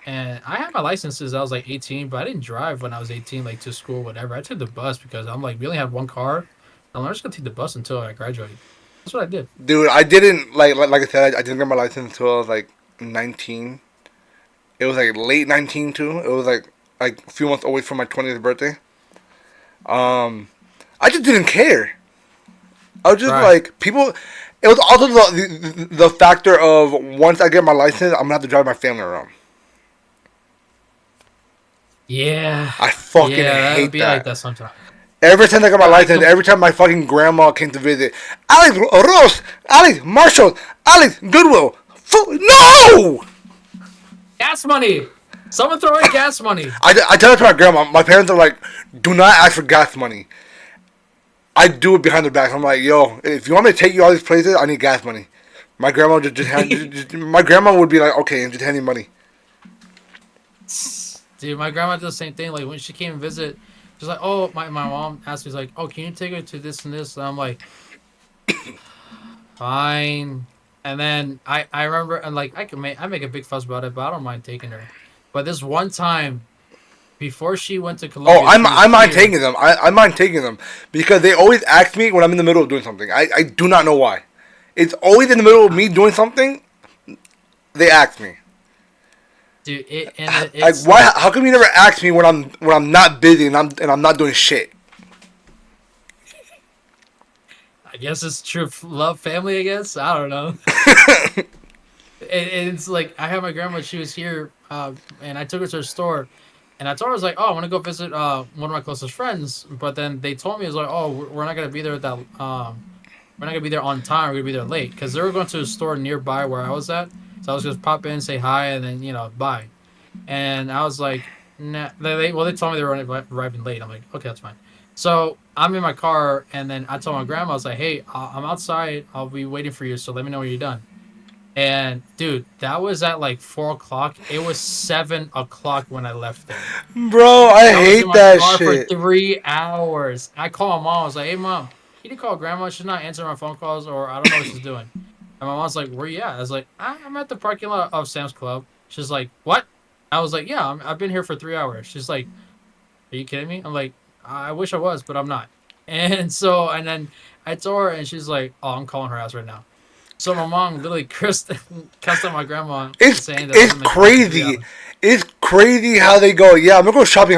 And I had my licenses. I was like 18, but I didn't drive when I was 18, like to school, whatever. I took the bus because I'm like, we only had one car. I'm just gonna take the bus until I graduate. That's what I did. Dude, I didn't like I said, I didn't get my license until I was like 19. It was like late 19 too. It was like a few months away from my 20th birthday. I just didn't care. I was just Right. like people. It was also the factor of once I get my license, I'm gonna have to drive my family around. Yeah. I fucking Yeah, that would hate be like that. that sometimes. Every time I got my I license, every time my fucking grandma came to visit, Alex Rose, Alex Marshall, Alex Goodwill. No! gas money. Someone throw in gas money. I tell it to my grandma. My parents are like, do not ask for gas money. I do it behind their backs. I'm like, yo, if you want me to take you all these places, I need gas money. My grandma just hand, my grandma would be like, okay, and just hand me money. Dude, my grandma did the same thing. Like when she came and visit, she's like, "Oh, my mom asked me, like, oh, can you take her to this and this?" And I'm like, "Fine." And then I remember and like I make a big fuss about it, but I don't mind taking her. But this one time before she went to Oh, Colombia, she was I mind here. taking them. I mind taking them because they always ask me when I'm in the middle of doing something. I do not know why. It's always in the middle of Uh, me doing something. They ask me. dude, Like it's why? like How come you never ask me when I'm not busy and I'm not doing shit? I guess it's true love family. I guess I don't know. It's like I had my grandma. She was here, and I took her to the store, and I told her I was like, "Oh, I want to go visit one of my closest friends." But then they told me it was like, "Oh, we're not gonna be there at that we're not gonna be there on time. We're gonna be there late because they were going to a store nearby where I was at. So I was just pop in, say hi, and then bye." And I was like, "Nah." They told me they were arriving late. I'm like, "Okay, that's fine." So I'm in my car, and then I told my grandma, I was like, "Hey, I'm outside. I'll be waiting for you. So let me know when you're done." And dude, that was at like 4 o'clock. It was 7 o'clock when I left there. Bro, I I was in hate my that car for shit. 3 hours. I called my mom. I was like, "Hey, mom, can you call grandma? She's not answering my phone calls, or I don't know what she's doing." And my mom's like, "Where you at?" I was like, "I'm at the parking lot of Sam's Club." She's like, "What?" I was like, "Yeah, I've been here for 3 hours." She's like, "Are you kidding me?" I'm like, "I wish I was, but I'm not." And then I told her, and she's like, "Oh, I'm calling her house right now." So my mom literally cussed at my grandma, saying that I was It's in the car for three crazy. hours. It's crazy how they go. Yeah, I'm gonna go shopping.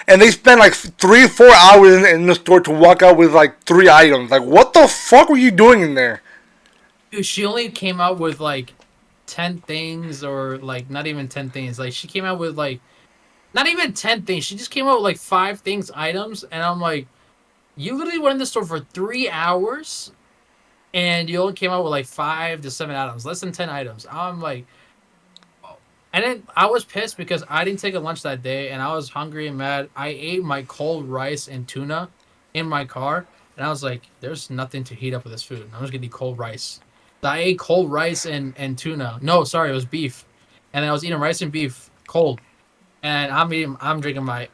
And they spend like 3 4 hours in the store to walk out with like 3 items. Like, what the fuck were you doing in there, Dude, she only came out with like 10 things, or like not even 10 things. Like she came out with like not even 10 things. She just came out with like 5 things, items, and I'm like, you literally went in the store for 3 hours, and you only came out with like 5 to 7 items, less than 10 items. I'm like, oh. And then I was pissed because I didn't take a lunch that day, and I was hungry and mad. I ate my cold rice and tuna in my car, and I was like, "There's nothing to heat up with this food. I'm just gonna eat cold rice." So I ate cold rice and tuna. No, sorry, it was beef, and then I was eating rice and beef cold. And I'm drinking my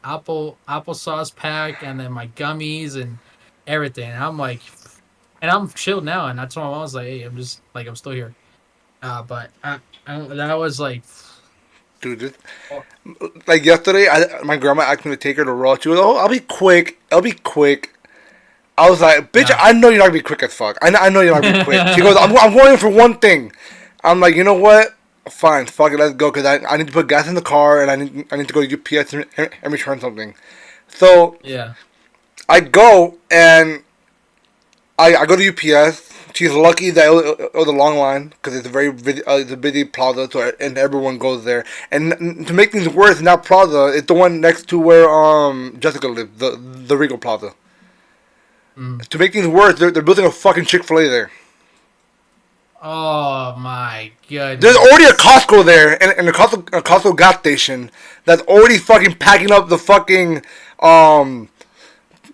applesauce pack, and then my gummies and everything. And I'm like, and I'm chilled now. And I told my mom, I was like, "Hey, I'm just like I'm still here." But that was like, dude? oh, Like yesterday, my grandma asked me to take her to Raw. She was, "Oh, I'll be quick. I'll be quick." I was like, "Bitch, nah. I know you're not gonna be quick as fuck. I know you're not gonna be quick." She goes, I'm going in for one thing." I'm like, you know what? Fine, fuck it, let's go. Cause I need to put gas in the car and I need to go to UPS and return something. So Yeah. I go and I go to UPS. She's lucky that it was a long line because it's a busy plaza, so and everyone goes there. And to make things worse, in that plaza, it's the one next to where Jessica lives, the Regal Plaza. Mm. To make things worse, they're building a fucking Chick-fil-A there. Oh my There's already a goodness. Costco there, and a Costco gas station that's already fucking packing up the fucking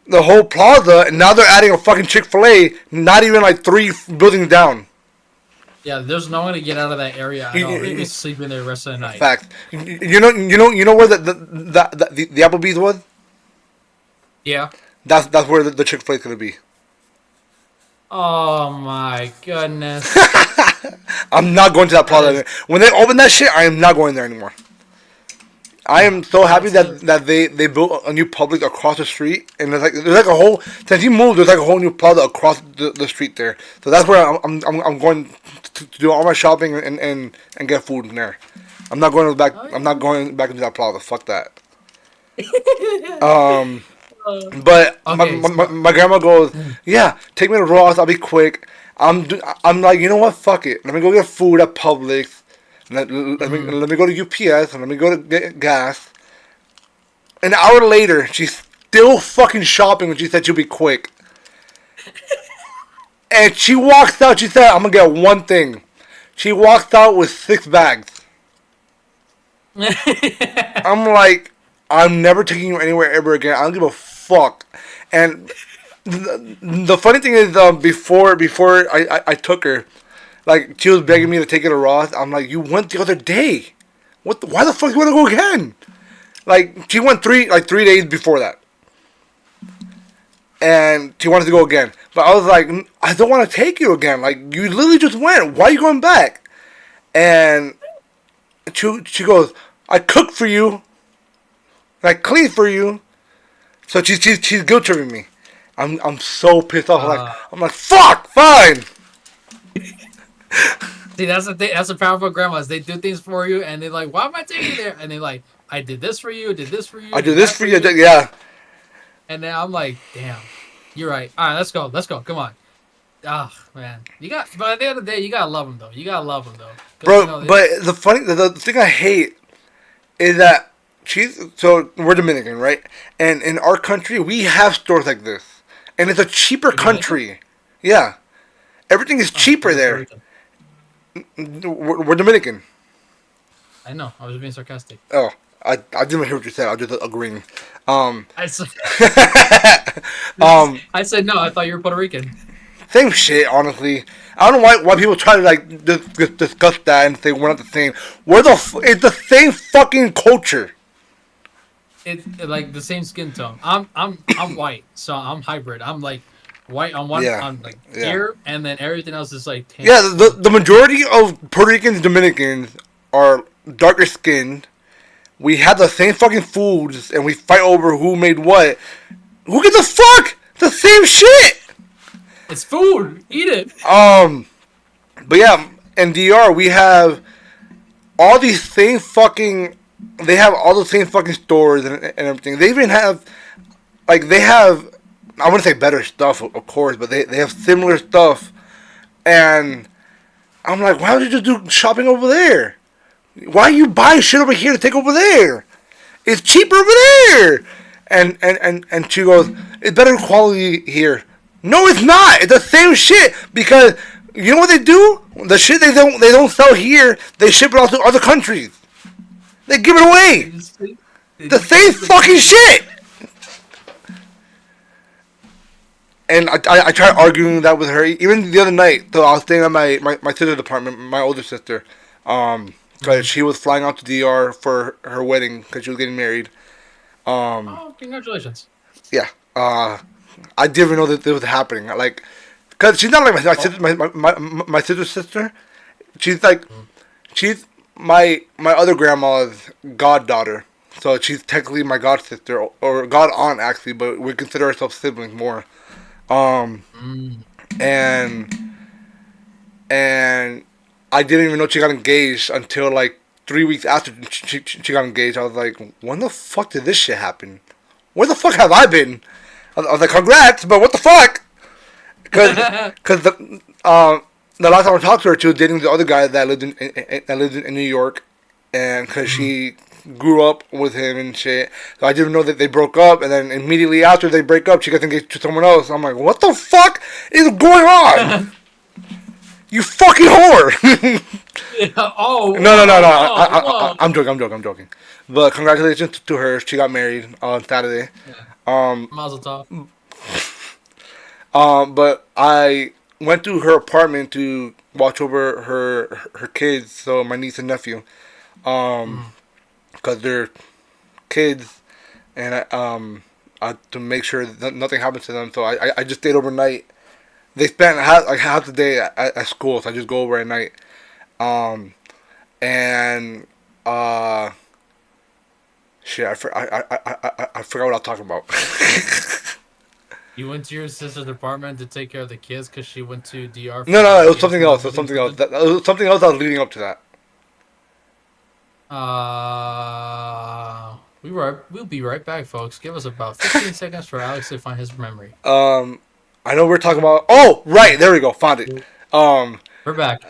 the whole plaza, and now they're adding a fucking Chick-fil-A, not even like 3 buildings down. Yeah, there's no one to get out of that area at all. They'd be sleeping there the rest of the night. Fact. You know where the Applebee's was? Yeah. That's where the Chick-fil-A is gonna be. Oh my goodness. I'm not going to that That plaza. is When they open that shit, I am not going there anymore. I no. am so happy That's a that they built a new Publix across the street, and there's like a whole since he moved, there's like a whole new plaza across the street there. So that's where I'm going to do all my shopping and get food in there. I'm not going back. oh I'm not yeah. going back into that plaza. Fuck that. Um, but Okay, so my grandma goes, mm, yeah, take me to Ross. I'll be quick. I'm like, you know what? Fuck it. Let me go get food at Publix. mm. Let me go to UPS and let me go to get gas. An hour later, she's still fucking shopping when she said she'll be quick. And she walks out. She said, I'm gonna get one thing. She walks out with 6 bags. I'm like, I'm never taking you anywhere ever again. I don't give a fuck. And the funny thing is, before I took her, like she was begging me to take her to Ross. I'm like, you went the other day. Why the fuck you want to go again? Like she went 3 days before that, and she wanted to go again. But I was like, I don't want to take you again. Like you literally just went. Why are you going back? And she goes, I cooked for you. And I cleaned for you. So she's guilt tripping me. I'm so pissed off. uh, I'm like fuck. Fine. see, that's the thing. That's the powerful grandmas. They do things for you, and they're like, "Why am I taking you there?" And they're like, "I did this for you, did this for I you, do did this that for for you. you." Yeah, And then I'm like, "Damn, you're right. All right, let's go. Let's go. Come on." Ah, man, you got. But at the end of the day, you gotta love them though. You gotta love them though, because bro. But the thing I hate is that so we're Dominican, right? And in our country, we have stores like this, and it's a cheaper you're Dominican. country. Yeah, everything is Oh, cheaper I'm Puerto there. Rican. We're Dominican. I know. I was being sarcastic. Oh, I didn't hear what you said. I was just agreeing. Um, I said, um, I said no. I thought you were Puerto Rican. same shit. Honestly, I don't know why people try to like discuss that and say we're not the same. It's the same fucking culture. It's like the same skin tone. I'm white, so I'm hybrid. I'm like white on one, Yeah, on like yeah. here, and then everything else is like tan. Yeah, the majority of Puerto Ricans and Dominicans are darker skinned. We have the same fucking foods and we fight over who made what. Who gives a fuck? The same shit. It's food. Eat it. Um, but yeah, in DR we have all these same fucking. They have all the same fucking stores and everything. They even have like they have. I wouldn't say better stuff, of course, but they have similar stuff. And I'm like, why don't you just do shopping over there? Why you buy shit over here to take over there? It's cheaper over there. And she goes, it's better quality here. No, it's not. It's the same shit because you know what they do? The shit they don't sell here, they ship it out to other countries. They give it They away. just, they The just same use the fucking shit. And I tried arguing that with her even the other night. So I was staying at my sister's apartment, my older sister, because Mhm. she was flying out to DR for her wedding because she was getting married. Um, Oh, congratulations. yeah. I didn't even know that this was happening. Like, cause she's not like Oh, my sister's sister. She's like, mm, she's my other grandma's goddaughter. So she's technically my god sister or god aunt actually, but we consider ourselves siblings more. Um, mm. and and I didn't even know she got engaged until like 3 weeks after she got engaged. I was like, when the fuck did this shit happen? Where the fuck have I been? I was like, congrats, but what the fuck? Cause the last time I talked to her, she was dating the other guy that lived in New York, and cause Mm. grew up with him and shit. So I didn't know that they broke up, and then immediately after they break up, she gets engaged to someone else. I'm like, what the fuck is going on? You fucking whore! Oh, No, no, no, no. whoa, whoa. I'm joking. I'm joking. I'm joking. But congratulations to her. She got married on Saturday. Yeah. Um, Mazel tov. but I went to her apartment to watch over her kids. So my niece and nephew, Mm. because they're kids, and to make sure that nothing happens to them. So I just stayed overnight. They spent half the day at school, so I just go over at night. Um, and shit, I forgot what I was talking about. You went to your sister's apartment to take care of the kids because she went to DR for No, no, it was vacation something or else. It was something. something else. It was something else that was leading up to that. We'll be right back, folks. Give us about 15 seconds for Alex to find his memory. I know we're talking about. Oh, right, there we go. Found it. We're back.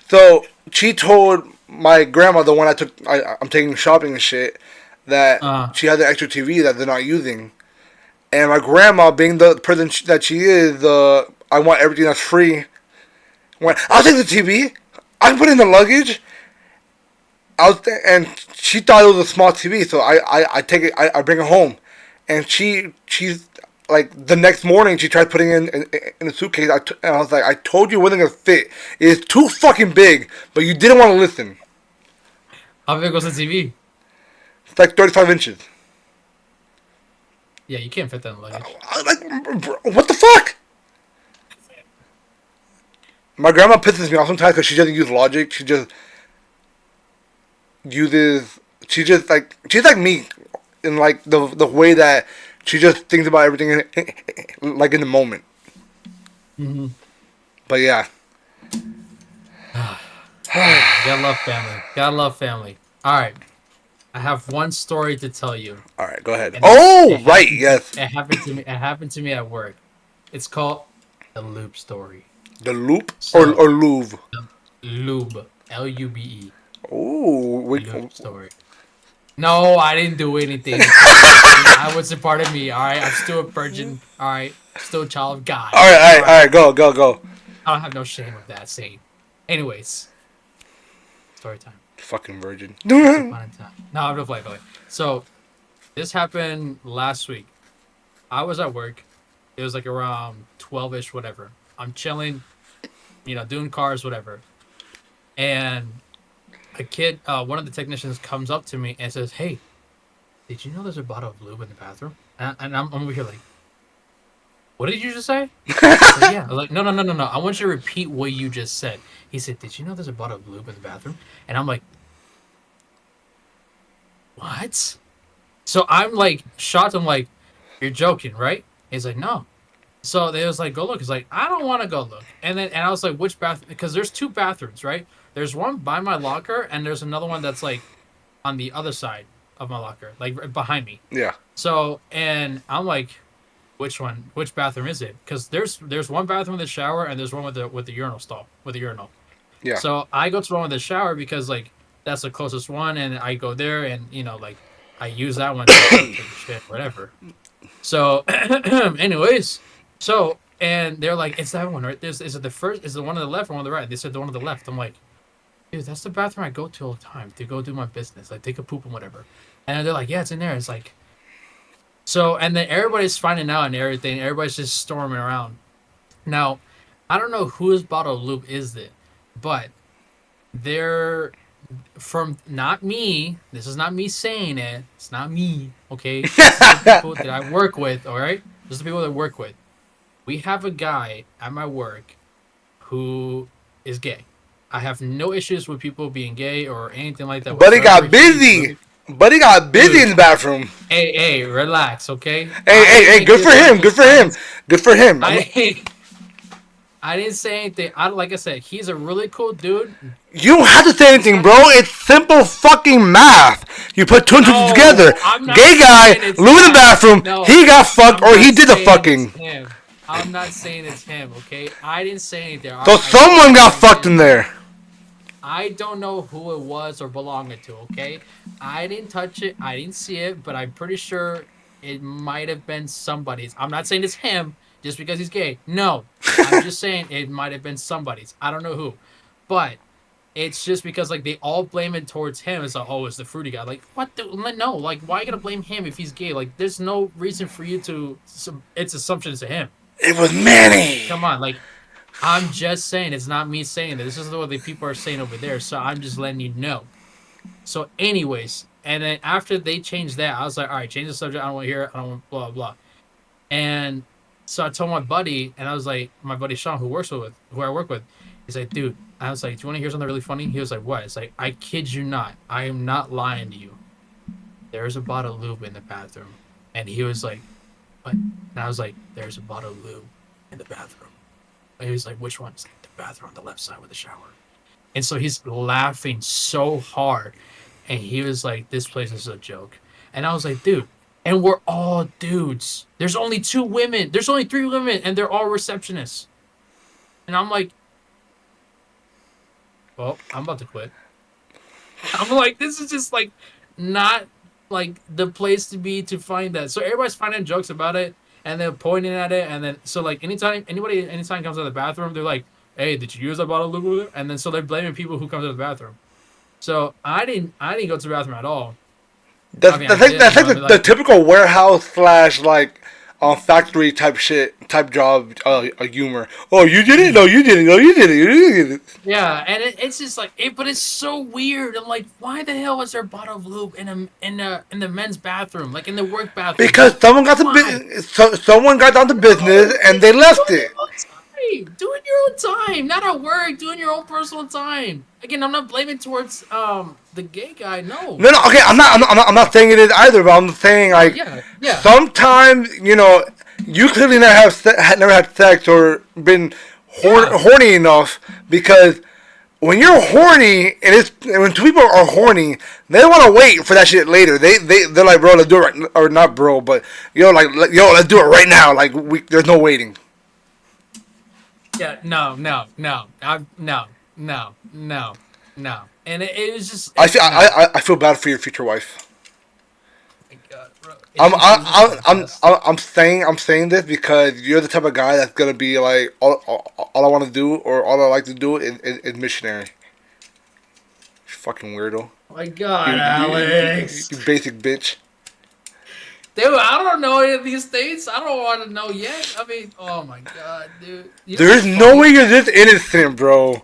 So she told my grandma, the one I'm taking shopping and shit, that Uh, she had the extra TV that they're not using. And my grandma, being the person that she is, I want everything that's free. Went, I'll take the TV. I can put it in the luggage. And she thought it was a small TV, so I take it. I bring it home, and she's like the next morning she tried putting it in a suitcase. And I was like, I told you it wasn't gonna fit. It is too fucking big, but you didn't want to listen. how big was the TV? It's like 35 inches. Yeah, you can't fit that in the luggage. I was like, what the fuck? My grandma pisses me off sometimes because she doesn't use logic. She just uses. She's like me, in like the way that she just thinks about everything like in the moment. Mm-hmm. But yeah, Gotta love family. Gotta love family. All right, I have one story to tell you. all right, go ahead. And Oh, right, yes, it happened to me. It happened to me at work. It's called the Loop story. the loop So or Louvre. Lube, Lube, Oh, wait, Loop story. No, I didn't do anything. I was a part of me. All right, I'm still a virgin. All right, still a child of God. all right, all right, All all right, right, go. I don't have no shame of that saying. Anyways, story time. Fucking virgin. Once upon a time. No, I'm not playing. So this happened last week. I was at work. It was like around 12ish, whatever. I'm chilling, doing cars, whatever. And a kid, one of the technicians comes up to me and says, "Hey, did you know there's a bottle of lube in the bathroom?" And I'm over here like, "What did you just say?" I said, "Yeah." I was like, no. I want you to repeat what you just said. He said, "Did you know there's a bottle of lube in the bathroom?" And I'm like, "What?" So I'm like shocked. I'm like, "You're joking, right?" He's like, "No." So they was like, "Go look." He's like, "I don't want to go look." And I was like, "Which bathroom?" Because there's two bathrooms, right? There's one by my locker, and there's another one that's like on the other side of my locker, like right behind me. Yeah, So, and I'm like, "Which one? Which bathroom is it?" Because there's one bathroom with the shower, and there's one with the urinal stall with the urinal. yeah. So I go to the one with the shower because like that's the closest one, and I go there, and like I use that one to take a shit, whatever. So, anyways, and they're like, "It's that one, right? Is it the first? Is the one on the left or one on the right?" They said the one on the left. I'm like, "Dude, that's the bathroom I go to all the time to go do my business, like take a poop and whatever." And they're like, "Yeah, it's in there." It's like, so, and then everybody's finding out and everything. Everybody's just storming around. Now, I don't know whose bottle of lube is it, but they're from not me. This is not me saying it. It's not me. Okay, this is the people that I work with. All right, this is the people that I work with. We have a guy at my work who is gay. I have no issues with people being gay or anything like that Buddy whatsoever. got busy. Buddy got busy in Dude, the bathroom. hey, relax, okay? Hey, good for him. Good for him. Good for him. I I didn't say anything. Like I said, he's a really cool dude. You don't have to say anything, bro. It's simple fucking math. You put two and two No, together. I'm not Gay guy, saying it's Lou in the him. bathroom. No, He got fucked, I'm or he not did the saying fucking. it's him. I'm not saying it's him, okay? I didn't say anything. So someone got fucked in there. I don't know who it was or belonged it to. Okay, I didn't touch it. I didn't see it, but I'm pretty sure it might have been somebody's. I'm not saying it's him just because he's gay. No, I'm just saying it might have been somebody's. I don't know who, but it's just because like they all blame it towards him. It's like, oh, it's the fruity guy. Like, what? No, like, why are you gonna blame him if he's gay? Like, there's no reason for you to. It's assumptions to him. It was Manny. Come on, like, I'm just saying. It's not me saying that. This is what the people are saying over there. So I'm just letting you know. So, anyways, and then after they changed that, I was like, all right, change the subject. I don't want to hear it. I don't want blah blah. And so I told my buddy, and I was like, my buddy Sean, who I work with, he's like, dude, I was like, do you want to hear something really funny? He was like, what? It's like, I kid you not, I am not lying to you. There's a bottle of lube in the bathroom, and he was like, what? And I was like, there's a bottle of lube in the bathroom. And he was like, which one? It's like the bathroom on the left side with the shower. And so he's laughing so hard, and he was like, this place is a joke. And I was like, dude. And we're all dudes. There's only 2 women. There's only 3 women, and they're all receptionists. And I'm like, well, I'm about to quit. I'm like, this is just like not like the place to be to find that. So everybody's finding jokes about it, and they're pointing at it, and then so like anytime comes to the bathroom, they're like, hey, did you use that bottle of lube over there? And then so they're blaming people who come to the bathroom. So I didn't go to the bathroom at all. I mean, I did, That's like the like, typical warehouse slash like factory type shit type job humor. Oh, you did it? No, you did it. No, you did it. You did it. yeah, and it's just like but it's so weird. I'm like, why the hell was there a bottle of lube in the men's bathroom, like in the work bathroom? Because someone got Why? someone got down to business and they Do left it it. your own time. Do it your own time, not at work. Do it in your own personal time. Again, I'm not blaming towards the gay guy. No, No, no, okay. I'm not saying it is either, but I'm saying no, like yeah, yeah, sometimes you clearly never had sex or been yeah. horny enough because when you're horny and when two people are horny, they don't want to wait for that shit later. They're like, bro, let's do it right, or not, bro, but let's do it right now. Like there's no waiting. Yeah, no, no, no, no, no, no, no. And it was just, I feel no. I feel bad for your future wife. My God, bro. It was just the best. I'm saying this because you're the type of guy that's gonna be like all I want to do or all I like to do is missionary. You fucking weirdo. My God, Alex. You basic bitch. Dude, I don't know any of these things. I don't want to know yet. I mean, oh my God, dude. You know There is what's no way funny? you're this innocent, bro.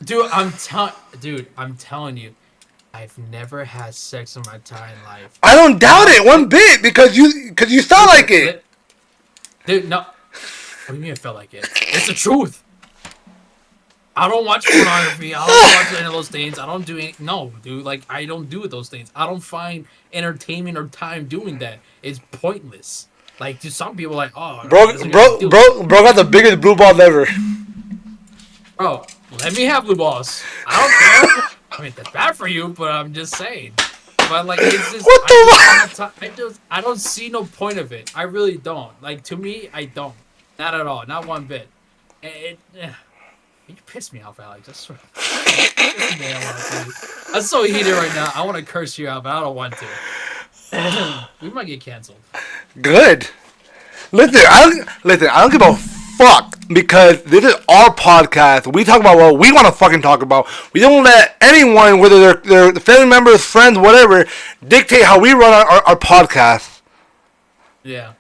Dude, I'm telling you, I've never had sex in my entire life. I don't doubt Not it one it, bit because you sound like it. dude. No, what do you mean? It felt like it. It's the truth. I don't watch pornography. I don't watch any of those things. I don't do any. No, dude. Like I don't do those things. I don't find entertainment or time doing that. It's pointless. Like to some people, like Bro, this is gonna do. bro got the biggest blue ball ever. Bro, let me have blue balls. I don't care. I mean, that's bad for you, but I'm just saying. But like, it's just What the fuck? I don't see no point of it. I really don't. Like to me, I don't. Not at all. Not one bit. You piss me off, Alex. I swear. Piss me off, dude. I'm so heated right now. I want to curse you out, but I don't want to. We might get canceled. Good. Listen. I don't give a fuck because this is our podcast. We talk about what we want to fucking talk about. We don't let anyone, whether they're family members, friends, whatever, dictate how we run our podcast. Yeah.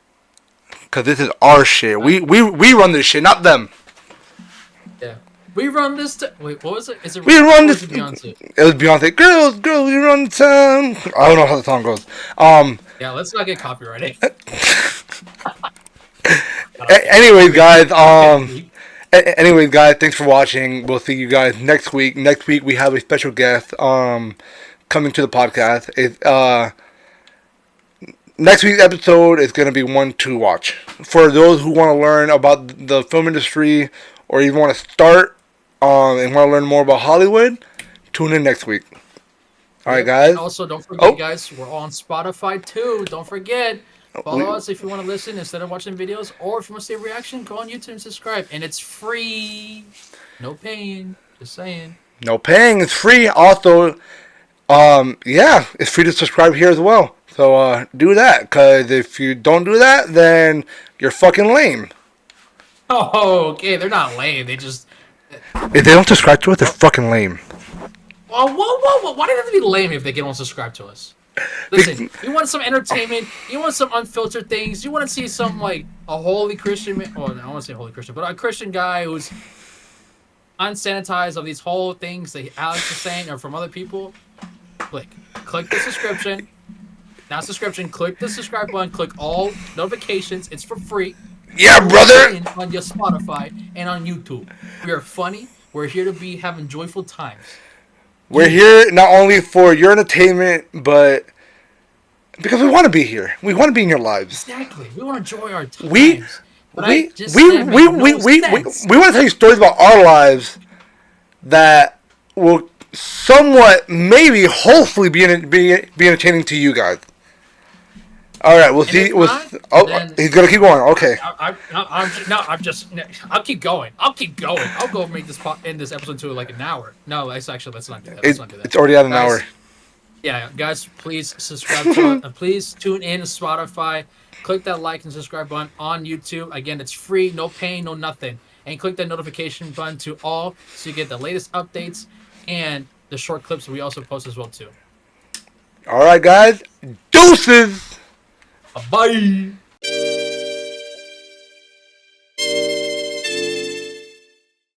Cause this is our shit. We run this shit, not them. Yeah. We run this. Wait, what was it? Is it? We run this. It Beyonce? It was Beyonce. Girls, we run the town. I don't know how the song goes. Yeah. Let's not get copyrighted. Anyways, guys. Anyways, guys. Thanks for watching. We'll see you guys next week. Next week we have a special guest. Coming to the podcast. Next week's episode is gonna be one to watch for those who want to learn about the film industry or even want to start and want to learn more about Hollywood. Tune in next week. All right, guys. And also, don't forget, guys, we're on Spotify too. Don't forget. Follow us if you want to listen instead of watching videos, or if you want to see a reaction, go on YouTube and subscribe. And it's free. No paying. Just saying. No paying. It's free. Also, yeah, it's free to subscribe here as well. So do that, cause if you don't do that, then you're fucking lame. Oh, okay. They're not lame. They just. If they don't subscribe to it, they're Well, fucking lame. whoa. Why do they have to be lame if they don't subscribe to us? Listen, you want some entertainment, you want some unfiltered things, you want to see some like a holy Christian man. Oh, I don't want to say holy Christian, but a Christian guy who's unsanitized of these whole things that Alex is saying or from other people. Click the subscription. Now subscription, click the subscribe button, click all notifications. It's for free. Yeah, brother. In on your Spotify and on YouTube. We are funny. We're here to be having joyful times. We're here not only for your entertainment, but because we want to be here. We want to be in your lives. Exactly. We want to enjoy our We times. But I we just we said we made we no we, we, sense. we want to tell you stories about our lives that will somewhat, maybe, hopefully, be entertaining to you guys. All right, we'll And see. if not, then He's gonna keep going. Okay. I'll keep going. I'll go make this end this episode to like an hour. No, let's not do that. Let's not do that. It's already at an Guys, hour. yeah, guys, please subscribe to it. And please tune in to Spotify. Click that like and subscribe button on YouTube. Again, it's free, no paying, no nothing. And click that notification button to all so you get the latest updates and the short clips we also post as well too. All right, guys. Deuces. Bye.